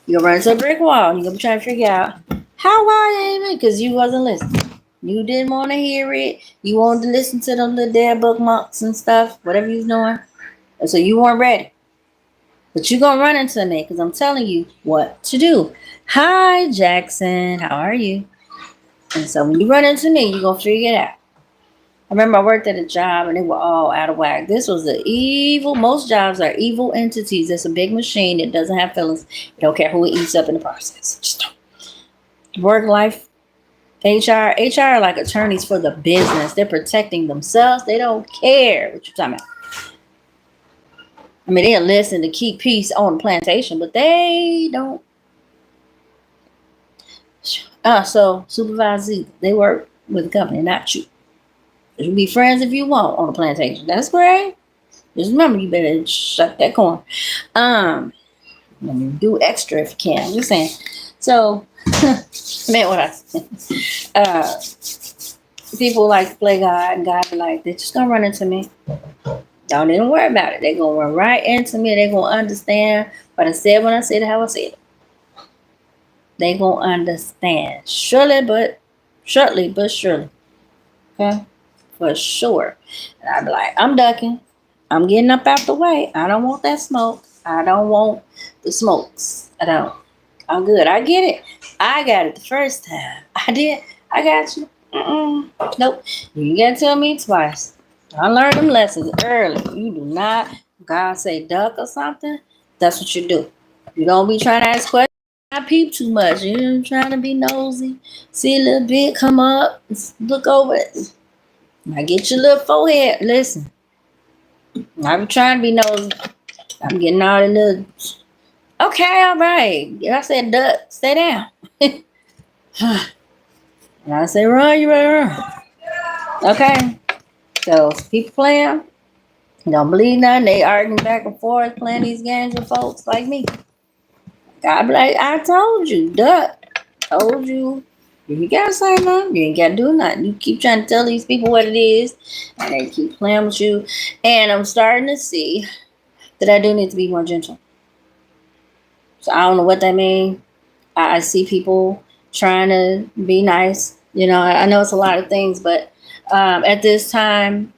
You're going to run into a brick wall. You're going to be trying to figure out how I am it because you wasn't listening. You didn't want to hear it. You wanted to listen to them little damn bookmarks and stuff, whatever you was doing. And so you weren't ready. But you're going to run into me because I'm telling you what to do. Hi, Jackson. How are you? And so when you run into me, you're going to figure it out. I remember I worked at a job and they were all out of whack. This was most jobs are evil entities. It's a big machine that doesn't have feelings. It don't care who it eats up in the process. Just don't. Work life, HR are like attorneys for the business. They're protecting themselves. They don't care what you're talking about. I mean, they'll listen to keep peace on the plantation, but they don't. So supervisors, they work with the company, not you. You can be friends if you want on the plantation. That's great. Just remember, you better shut that corner. Do extra if you can. I'm just saying. So, man, what I said. People like to play God, and God be like, they're just gonna run into me. Don't even worry about it. They're going to run right into me. They're going to understand what I said when I said it, how I said it. They're going to understand. Shortly but surely. Okay? For sure. And I'd be like, I'm ducking. I'm getting up out the way. I don't want that smoke. I don't want the smokes. I don't. I'm good. I get it. I got it the first time. I did. I got you. Nope. You got to tell me twice. I learned them lessons early. You do not, God say duck or something, that's what you do. You don't be trying to ask questions. I peep too much. You're trying to be nosy. See a little bit, come up, look over it. Now get your little forehead. Listen, I'm trying to be nosy. I'm getting all the little. Okay, all right. I said duck, stay down. And I say run, you better run. Okay. So people playing, don't believe nothing. They arguing back and forth, playing these games with folks like me. God be like, I told you, duck. Told you. You gotta say nothing. You ain't gotta do nothing. You keep trying to tell these people what it is, and they keep playing with you. And I'm starting to see that I do need to be more gentle. So I don't know what that means. I see people trying to be nice. You know, I know it's a lot of things, but at this time,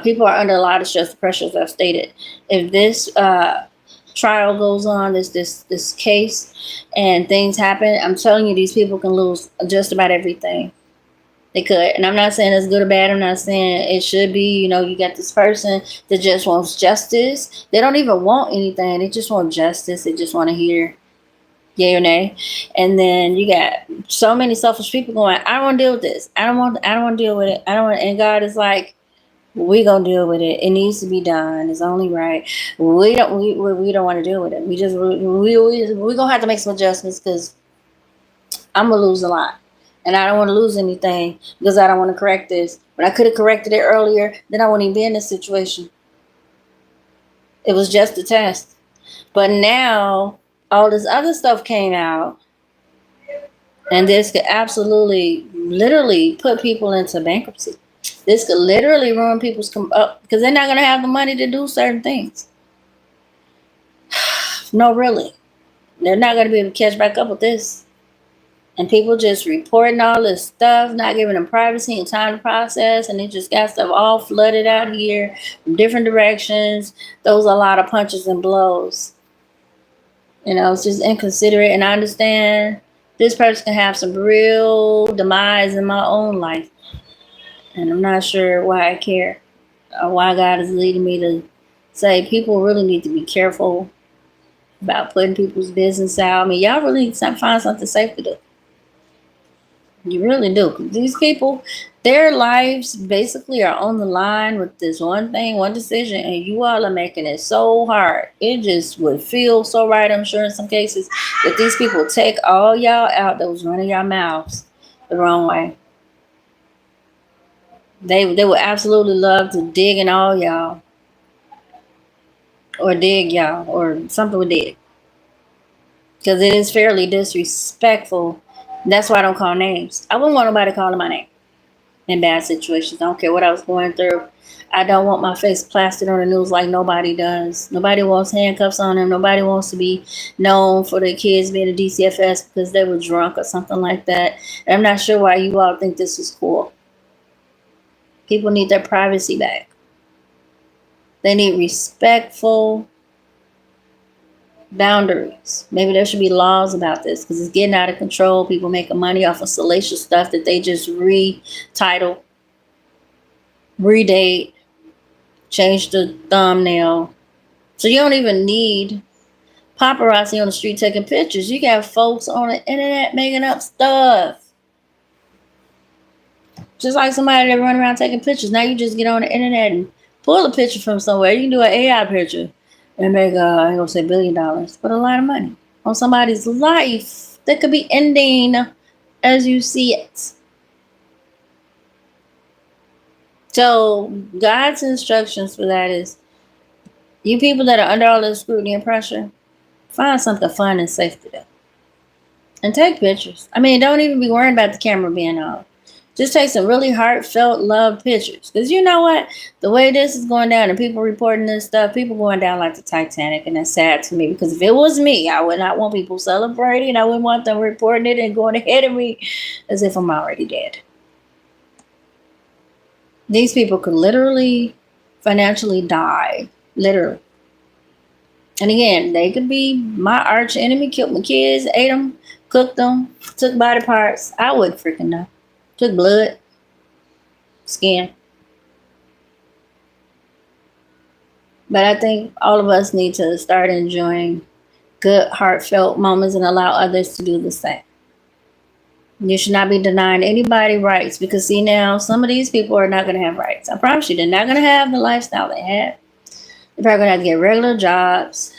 people are under a lot of stress, pressure, as I've stated. If this trial goes on, this case, and things happen, I'm telling you, these people can lose just about everything. They could. And I'm not saying it's good or bad. I'm not saying it should be. You know, you got this person that just wants justice. They don't even want anything. They just want justice. They just want to hear yay or nay. And then you got so many selfish people going, I don't want to deal with this. I don't want to deal with it. I don't want. And God is like, we gonna deal with it. It needs to be done. It's only right. We don't want to deal with it. We gonna have to make some adjustments because I'm gonna lose a lot, and I don't want to lose anything because I don't want to correct this. But I could have corrected it earlier. Then I wouldn't even be in this situation. It was just a test. But now all this other stuff came out, and this could absolutely, literally put people into bankruptcy. This could literally ruin people's because they're not going to have the money to do certain things. No, really. They're not going to be able to catch back up with this. And people just reporting all this stuff, not giving them privacy and time to process, and they just got stuff all flooded out here from different directions. Those are a lot of punches and blows. You know, it's just inconsiderate. And I understand this person can have some real demise in my own life. And I'm not sure why I care, or why God is leading me to say people really need to be careful about putting people's business out. I mean, y'all really need to find something safe to do. You really do. These people, their lives basically are on the line with this one thing, one decision, and you all are making it so hard. It just would feel so right, I'm sure, in some cases, that these people take all y'all out that was running your mouths the wrong way. They would absolutely love to dig in all y'all, or dig y'all, or something with dig, because it is fairly disrespectful. That's why I don't call names. I wouldn't want nobody calling my name in bad situations. I don't care what I was going through. I don't want my face plastered on the news like nobody does. Nobody wants handcuffs on them. Nobody wants to be known for their kids being a DCFS because they were drunk or something like that. And I'm not sure why you all think this is cool. People need their privacy back. They need respectful boundaries. Maybe there should be laws about this because it's getting out of control. People making money off of salacious stuff that they just retitle, redate, change the thumbnail. So you don't even need paparazzi on the street taking pictures. You got folks on the internet making up stuff. Just like somebody that run around taking pictures. Now you just get on the internet and pull a picture from somewhere. You can do an AI picture and make, I ain't gonna say $1 billion, but a lot of money on somebody's life that could be ending as you see it. So God's instructions for that is, you people that are under all this scrutiny and pressure, find something fun and safe to do. And take pictures. I mean, don't even be worrying about the camera being off. Just take some really heartfelt love pictures. Because you know what? The way this is going down and people reporting this stuff, people going down like the Titanic. And that's sad to me. Because if it was me, I would not want people celebrating. I wouldn't want them reporting it and going ahead of me as if I'm already dead. These people could literally financially die. Literally. And again, they could be my arch enemy, killed my kids, ate them, cooked them, took body parts. I wouldn't freaking know. Took blood, skin. But I think all of us need to start enjoying good, heartfelt moments and allow others to do the same. You should not be denying anybody rights because, see, now some of these people are not going to have rights. I promise you, they're not going to have the lifestyle they had. They're probably going to have to get regular jobs,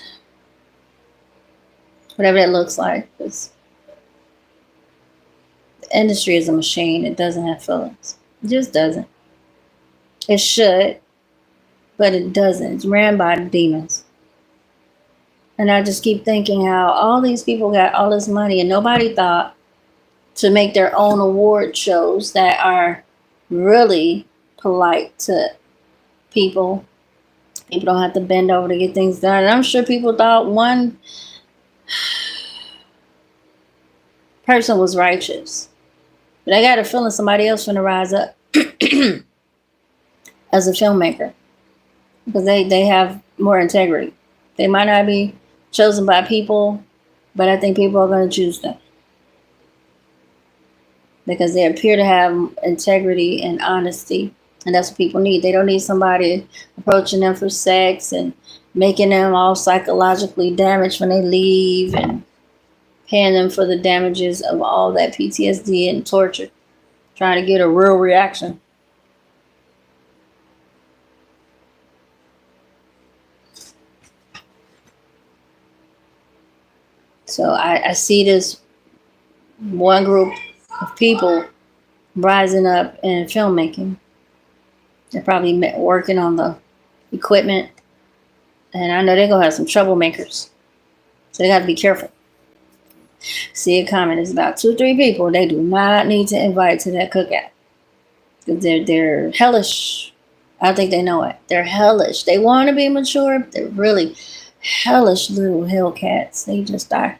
whatever that looks like. Because the industry is a machine. It doesn't have feelings. It just doesn't. It should, but it doesn't. It's ran by demons. And I just keep thinking how all these people got all this money and nobody thought to make their own award shows that are really polite to people. People don't have to bend over to get things done. And I'm sure people thought one person was righteous. But I got a feeling somebody else finna rise up as a filmmaker. Because they have more integrity. They might not be chosen by people, but I think people are going to choose them. Because they appear to have integrity and honesty. And that's what people need. They don't need somebody approaching them for sex and making them all psychologically damaged when they leave and paying them for the damages of all that PTSD and torture. Trying to get a real reaction. So I see this one group of people rising up in filmmaking. They're probably working on the equipment. And I know they're going to have some troublemakers. So they got to be careful. See a comment. It's about 2-3 people they do not need to invite to that cookout. Because they're hellish. I think they know it. They're hellish. They want to be mature. They're really hellish little hellcats. They just are.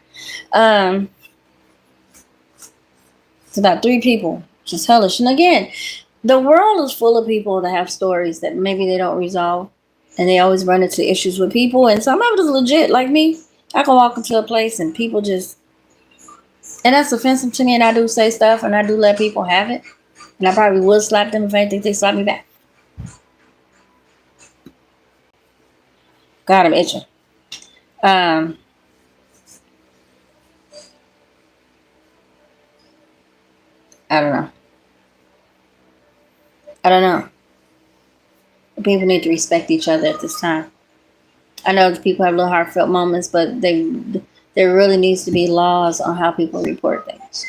It's about 3 people. Just hellish. And again, the world is full of people that have stories that maybe they don't resolve. And they always run into issues with people. And some of it is legit. Like me, I can walk into a place and people just... And that's offensive to me. And I do say stuff and I do let people have it. And I probably would slap them if I think they slap me back. God, I'm itching. I don't know. People need to respect each other at this time. I know people have little heartfelt moments, but there really needs to be laws on how people report things.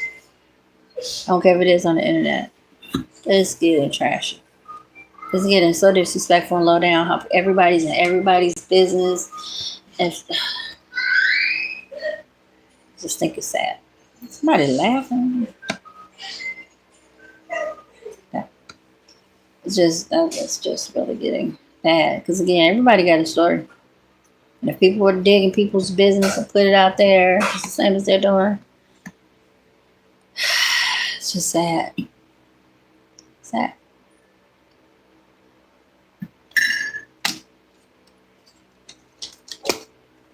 I don't care if it is on the internet. It's getting trashy. It's getting so disrespectful and low down. How everybody's in everybody's business. And just think it's sad. Somebody laughing. It's just really getting bad. Because again, everybody got a story. And if people were digging people's business and put it out there, it's the same as they're doing. It's just sad. Sad.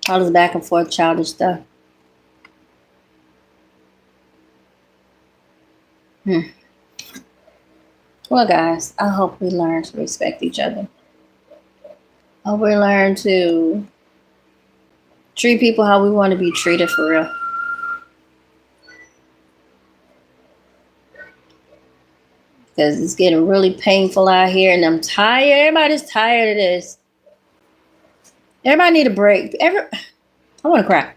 All this back and forth childish stuff. Well, guys, I hope we learn to respect each other. I hope we learn to treat people how we want to be treated for real. Because it's getting really painful out here and I'm tired. Everybody's tired of this. Everybody need a break. I want to cry.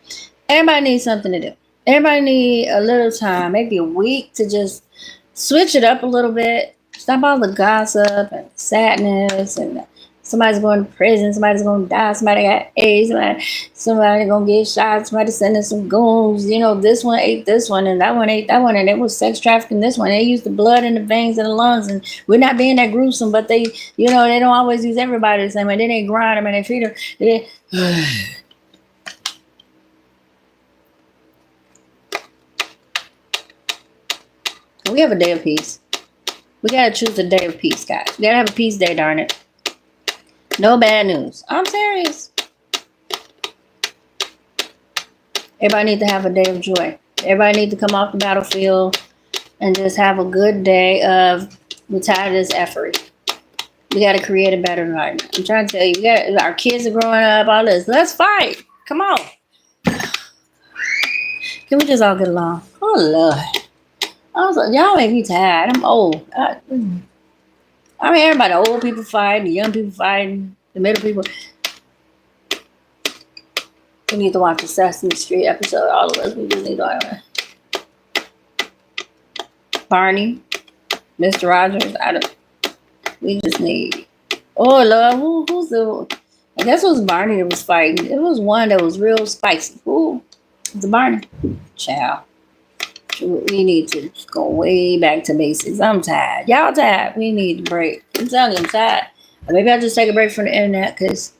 Everybody needs something to do. Everybody need a little time, maybe a week to just switch it up a little bit. Stop all the gossip and sadness and Somebody's going to prison. Somebody's going to die. Somebody got AIDS. Somebody going to get shot. Somebody sending some goons. You know, this one ate this one and that one ate that one. And it was sex trafficking this one. They used the blood in the veins and the lungs. And we're not being that gruesome, but they, you know, they don't always use everybody the same way. Then they grind them and they treat them. We have a day of peace. We got to choose a day of peace, guys. We got to have a peace day, darn it. No bad news. I'm serious. Everybody needs to have a day of joy. Everybody needs to come off the battlefield and just have a good day of, we're tired of this effort. We got to create a better environment. I'm trying to tell you, our kids are growing up, all this. Let's fight. Come on. Can we just all get along? Oh, Lord. I was like, y'all make me tired. I'm old. I mean, everybody, the old people fighting, the young people fighting, the middle people. We need to watch the Sesame Street episode. All of us, we just need to watch it. Barney, Mr. Rogers, we just need. Oh, Lord, who's the? I guess it was Barney that was fighting. It was one that was real spicy. Who? It's Barney. Child. We need to go way back to basics. I'm tired. Y'all tired. We need a break. I'm telling you, I'm tired. Or maybe I'll just take a break from the internet because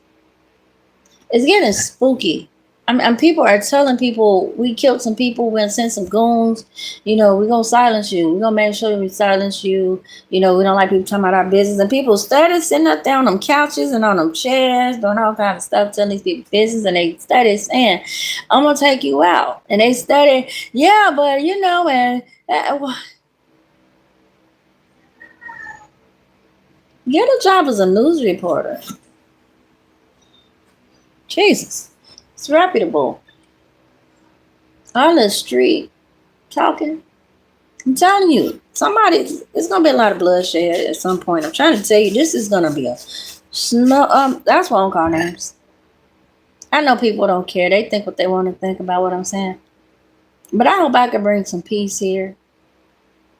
it's getting spooky. People are telling people we killed some people. We're going to send some goons. You know, we're going to silence you. We're going to make sure that we silence you. You know, we don't like people talking about our business. And people started sitting up there on them couches and on them chairs, doing all kinds of stuff, telling these people business. And they started saying, I'm going to take you out. And they started, yeah, but you know, and get a job as a news reporter. Jesus. It's reputable. On the street, talking. I'm telling you, it's going to be a lot of bloodshed at some point. I'm trying to tell you, this is going to be a that's why I don't call names. I know people don't care. They think what they want to think about what I'm saying. But I hope I can bring some peace here.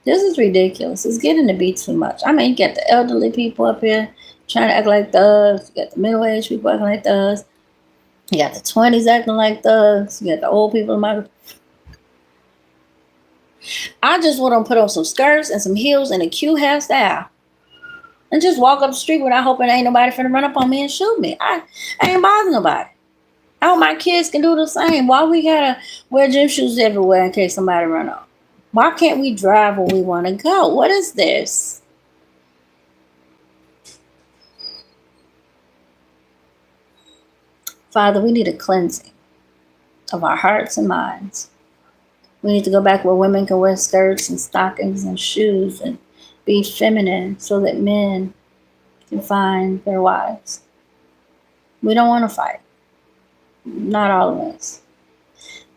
This is ridiculous. It's getting to be too much. I mean, you got the elderly people up here trying to act like thugs. You got the middle-aged people acting like thugs. You got the 20s acting like thugs. You got the old people in my... I just want to put on some skirts and some heels and a cute hairstyle. And just walk up the street without hoping ain't nobody finna run up on me and shoot me. I ain't bothering nobody. I hope my kids can do the same. Why we gotta wear gym shoes everywhere in case somebody run up? Why can't we drive where we want to go? What is this? Father, we need a cleansing of our hearts and minds. We need to go back where women can wear skirts and stockings and shoes and be feminine so that men can find their wives. We don't want to fight. Not all of us.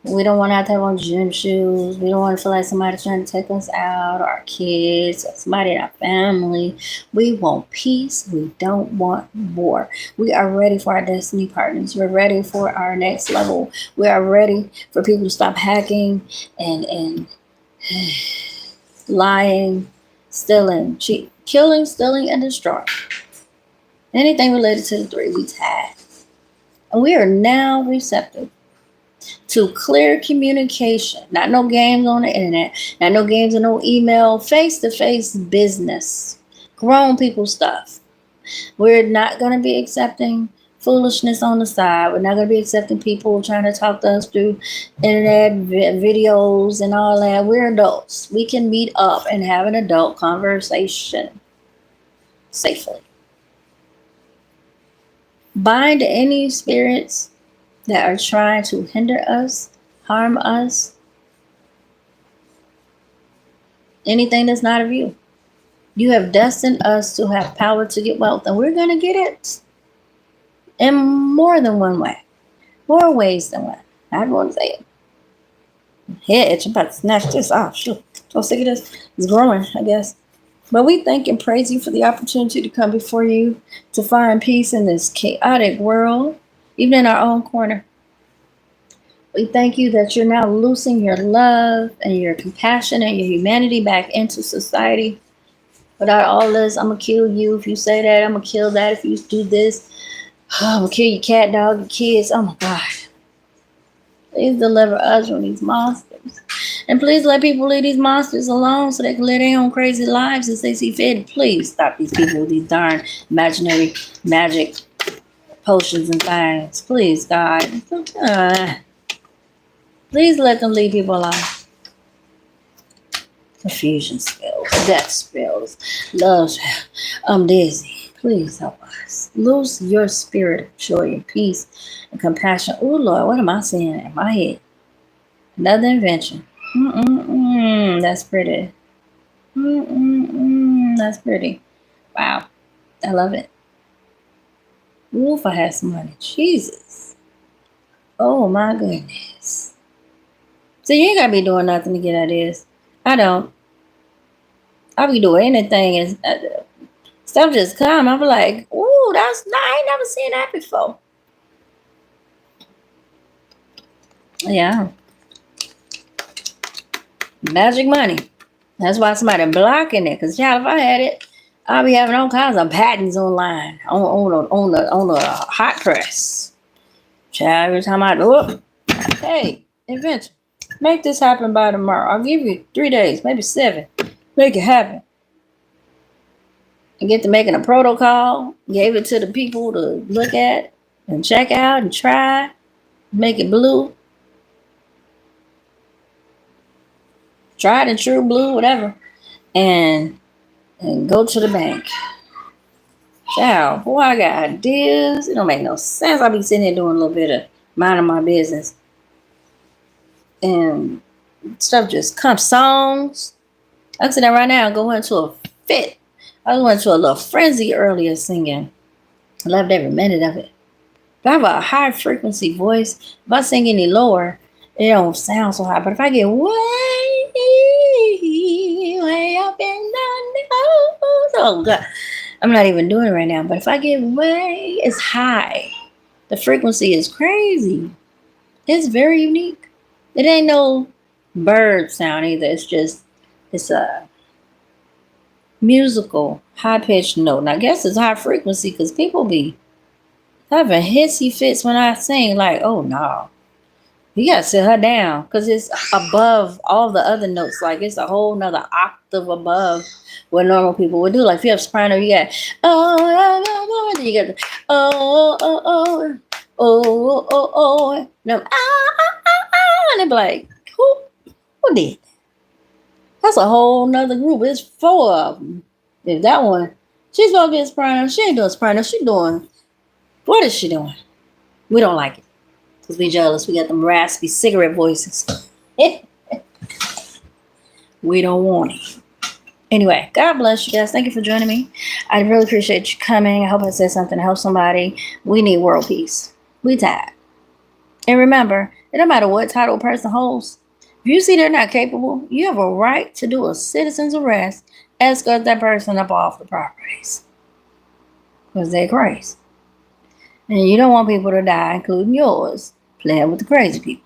We don't want to have to have on gym shoes. We don't want to feel like somebody's trying to take us out, or our kids, or somebody in our family. We want peace. We don't want war. We are ready for our destiny partners. We're ready for our next level. We are ready for people to stop hacking and lying, stealing, killing, stealing, and destroying. Anything related to the three, we tired. And we are now receptive to clear communication. Not no games on the internet. Not no games and no email. Face-to-face business. Grown people stuff. We're not going to be accepting foolishness on the side. We're not going to be accepting people trying to talk to us through internet videos and all that. We're adults. We can meet up and have an adult conversation safely. Bind any spirits that are trying to hinder us, harm us, anything that's not of you. You have destined us to have power to get wealth, and we're going to get it in more than one way. More ways than one. I don't want to say it. Head itch. I'm about to snatch this off. Shoot. So sick of this. It's growing, I guess. But we thank and praise you for the opportunity to come before you to find peace in this chaotic world, even in our own corner. We thank you that you're now loosing your love and your compassion and your humanity back into society. Without all this, I'm gonna kill you if you say that. I'm gonna kill that if you do this. I'm gonna kill your cat, dog, your kids. Oh my God. Please deliver us from these monsters. And please let people leave these monsters alone so they can live their own crazy lives as they see fit. Please stop these people with these darn imaginary magic potions and things. Please, God. Please let them leave people alone. Confusion spells, death spells, love spells. I'm dizzy. Please help us. Loose your spirit of joy and peace and compassion. Oh Lord, what am I seeing in my head? Another invention. That's pretty. That's pretty. Wow, I love it. Ooh, if I had some money, Jesus. Oh my goodness. So you ain't gotta be doing nothing to get ideas. I don't. I be doing anything and stuff just come. I be like, ooh, I ain't never seen that before. Yeah. Magic money. That's why somebody blocking it. Cause child, if I had it, I'll be having all kinds of patents online on the hot press. Child, every time I do it, hey, invention, make this happen by tomorrow. I'll give you 3 days, maybe 7. Make it happen. And get to making a protocol. Gave it to the people to look at and check out and try. Make it blue. Tried and true blue, whatever. And go to the bank. Child, boy, I got ideas. It don't make no sense. I be sitting here doing a little bit of minding my business. And stuff just comes. Songs. I'm sitting there right now going into a fit. I went to a little frenzy earlier singing. I loved every minute of it. If I have a high frequency voice, if I sing any lower, it don't sound so high. But if I get way up in the nose, oh God, I'm not even doing it right now. But if I get way, it's high. The frequency is crazy. It's very unique. It ain't no bird sound either. It's a musical high pitched note. And I guess it's high frequency because people be having hissy fits when I sing. Like, oh no, you gotta sit her down because it's above all the other notes. Like it's a whole nother octave above what normal people would do. Like if you have soprano, you got then you got the no, and they be like, who did? That's a whole nother group. It's 4 of them. If that one, she's supposed to be a soprano. She ain't doing soprano. She doing, what is she doing? We don't like it. Because we jealous. We got them raspy cigarette voices. We don't want it. Anyway, God bless you guys. Thank you for joining me. I really appreciate you coming. I hope I said something to help somebody. We need world peace. We tired. And remember, it don't matter what title a person holds. If you see they're not capable, you have a right to do a citizen's arrest, escort that person up off the properties. Because they're crazy. And you don't want people to die, including yours, playing with the crazy people.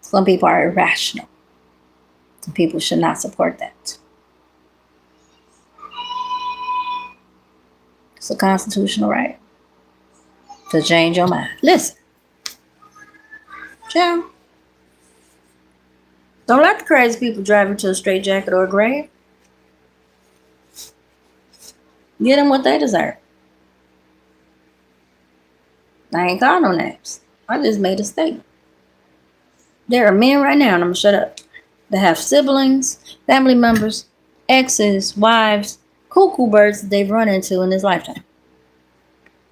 Some people are irrational. And people should not support that. It's a constitutional right to change your mind. Listen. Ciao. Don't let the crazy people drive you to a straitjacket or a grave. Get them what they deserve. I ain't calling no names. I just made a statement. There are men right now, and I'm going to shut up, that have siblings, family members, exes, wives, cuckoo birds that they've run into in this lifetime.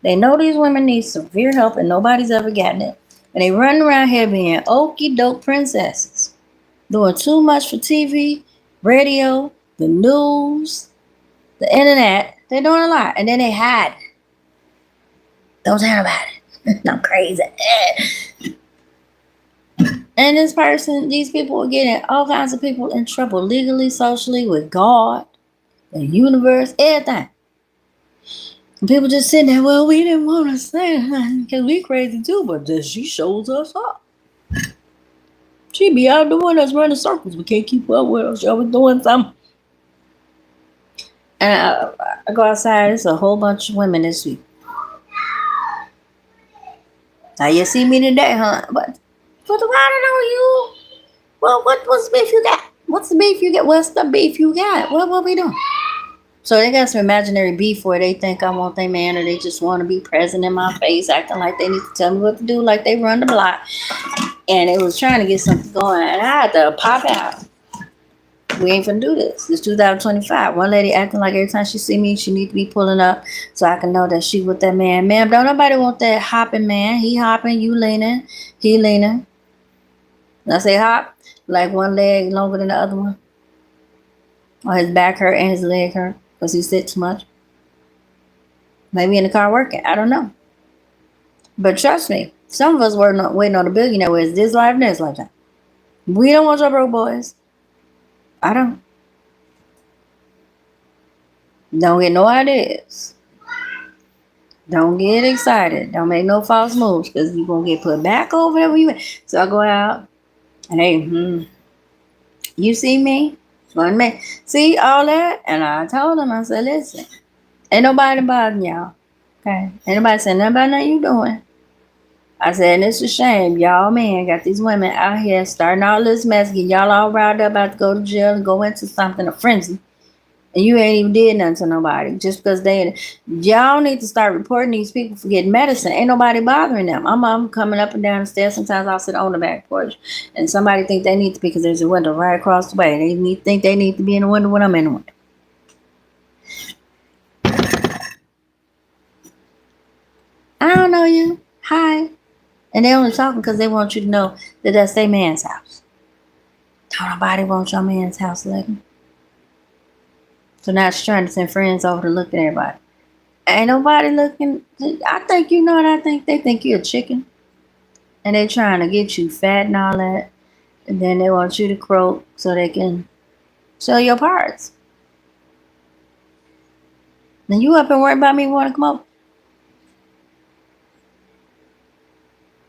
They know these women need severe help, and nobody's ever gotten it. And they run around here being okie doke princesses. Doing too much for TV, radio, the news, the internet. They're doing a lot. And then they hide. Don't tell about it. I'm crazy. And this person, these people are getting all kinds of people in trouble legally, socially, with God, the universe, everything. And people just sitting there, well, we didn't want to say nothing because we crazy too, but then she shows us up. She be out doing us running circles. We can't keep up with her. She always doing something. And I go outside. There's a whole bunch of women this week. Now you see me today, huh? But I don't know you. Well, what's the beef you got? What's the beef you got? What's the beef you got? What we doing? So they got some imaginary beef where they think I want their man, or they just want to be present in my face, acting like they need to tell me what to do, like they run the block. And it was trying to get something going, and I had to pop out. We ain't finna do this. It's 2025. One lady acting like every time she see me, she need to be pulling up so I can know that she with that man. Ma'am, don't nobody want that hopping man. He hopping, you leaning, he leaning. When I say hop, like one leg longer than the other one. Or his back hurt and his leg hurt because he sits too much. Maybe in the car working. I don't know. But trust me, some of us were not waiting on the billionaire ways this life, next lifetime. We don't want your broke boys. I don't. Don't get no ideas. Don't get excited. Don't make no false moves because you're going to get put back over there where you at. So I go out and hey, you see me? See all that? And I told him, I said, listen, ain't nobody bothering y'all. Okay? Ain't nobody saying nothing about nothing you doing. I said, and it's a shame. Y'all, man, got these women out here starting all this mess, getting y'all all riled up about to go to jail and go into something, a frenzy. And you ain't even did nothing to nobody just because y'all need to start reporting these people for getting medicine. Ain't nobody bothering them. I'm coming up and down the stairs. Sometimes I'll sit on the back porch and somebody think they need to be because there's a window right across the way. Think they need to be in the window when I'm in the window. I don't know you. Hi. And they only talking because they want you to know that that's their man's house. Don't nobody want your man's house, lady. So now she's trying to send friends over to look at everybody. Ain't nobody looking. I think you know what I think. They think you're a chicken. And they trying to get you fat and all that. And then they want you to croak so they can sell your parts. And you up and worry about me wanting to come over?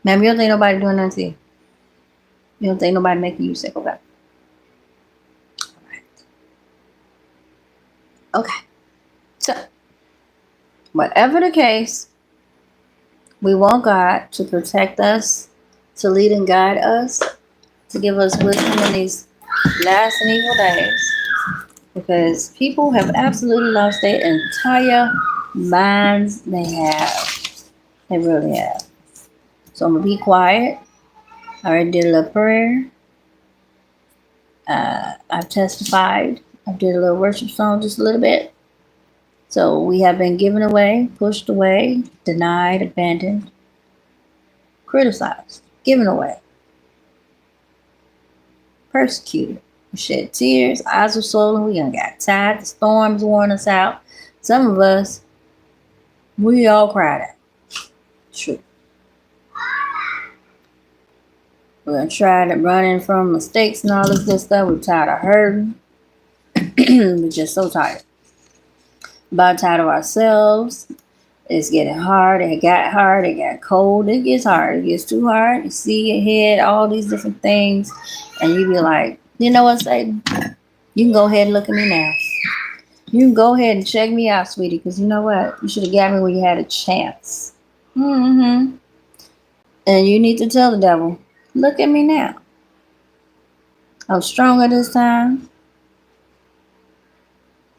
Ma'am, you don't think nobody doing nothing to you? You don't think nobody making you sick? Okay. Okay. So, whatever the case, we want God to protect us, to lead and guide us, to give us wisdom in these last and evil days. Because people have absolutely lost their entire minds. They have. They really have. So I'm going to be quiet. I already did a little prayer. I've testified. I did a little worship song just a little bit. So we have been given away, pushed away, denied, abandoned, criticized, given away, persecuted. We shed tears, eyes were swollen, we done got tired, the storms worn us out. Some of us, we all cried out. True. We're tired of running from mistakes and all this good stuff. We're tired of hurting. We're just so tired. About tired of ourselves. It's getting hard. It got hard. It got cold. It gets hard. It gets too hard. You see ahead, all these different things. And you be like, you know what, Satan? You can go ahead and look at me now. You can go ahead and check me out, sweetie. Because you know what? You should have got me when you had a chance. And you need to tell the devil, look at me now. I'm stronger this time.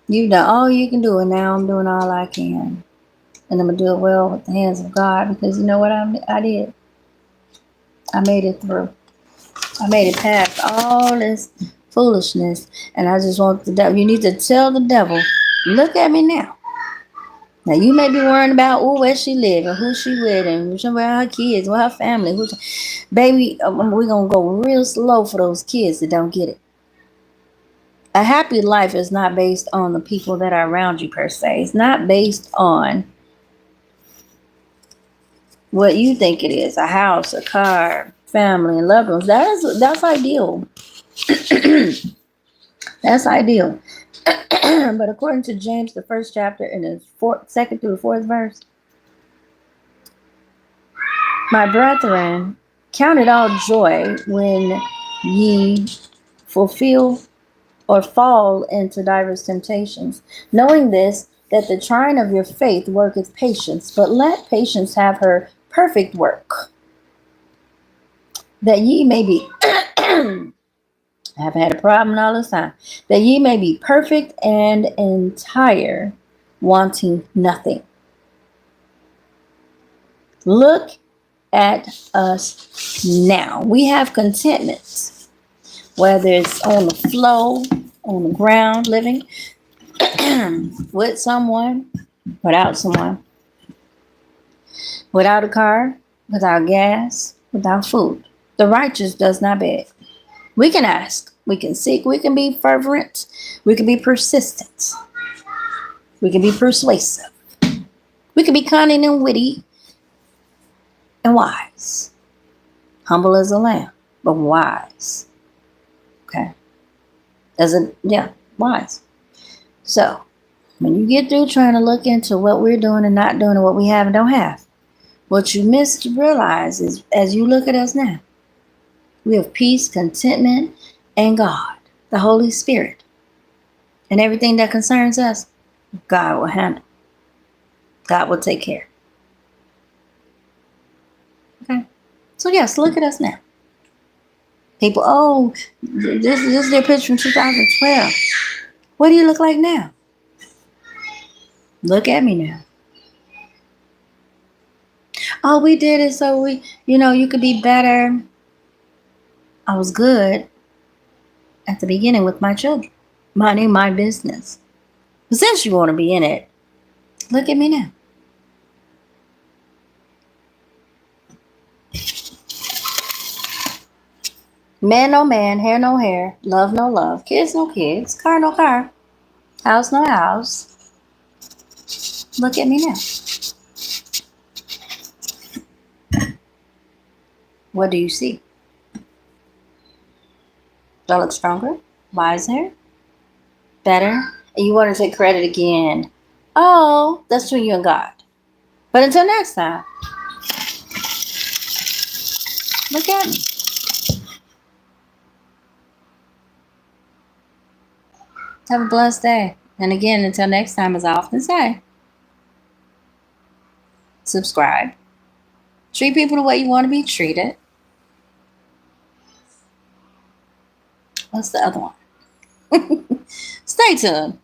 You've done all you can do, and now I'm doing all I can. And I'm going to do it well with the hands of God, because you know what I did? I made it through. I made it past all this foolishness. And I just want the devil. You need to tell the devil, look at me now. Now, you may be worrying about where she live and who she with and where her kids, where her family. Baby, we're going to go real slow for those kids that don't get it. A happy life is not based on the people that are around you, per se. It's not based on what you think it is. A house, a car, family, and loved ones. That's ideal. That's ideal. But according to James, the first chapter, in the second through the fourth verse, my brethren, count it all joy when ye fulfill or fall into diverse temptations. Knowing this, that the trying of your faith worketh patience, but let patience have her perfect work, that ye may be I haven't had a problem all this time. That ye may be perfect and entire, wanting nothing. Look at us now. We have contentment, whether it's on the floor, on the ground, living with someone, without someone, without a car, without gas, without food. The righteous does not beg. We can ask, we can seek, we can be fervent, we can be persistent, we can be persuasive, we can be cunning and witty and wise. Humble as a lamb, but wise. Okay? Wise. So, when you get through trying to look into what we're doing and not doing and what we have and don't have, what you miss to realize is, as you look at us now, we have peace, contentment, and God, the Holy Spirit. And everything that concerns us, God will handle. God will take care. Okay? So yes, look at us now. People, oh, this is their picture from 2012. What do you look like now? Look at me now. Oh, we did it so you could be better. I was good at the beginning with my children, minding my business. But since you want to be in it, look at me now. Man no man, hair no hair, love no love, kids no kids, car no car, house no house. Look at me now. What do you see? Do I look stronger, wiser, better? And you want to take credit again. Oh, that's between you and God. But until next time, look at me. Have a blessed day. And again, until next time, as I often say, subscribe. Treat people the way you want to be treated. What's the other one? Stay tuned.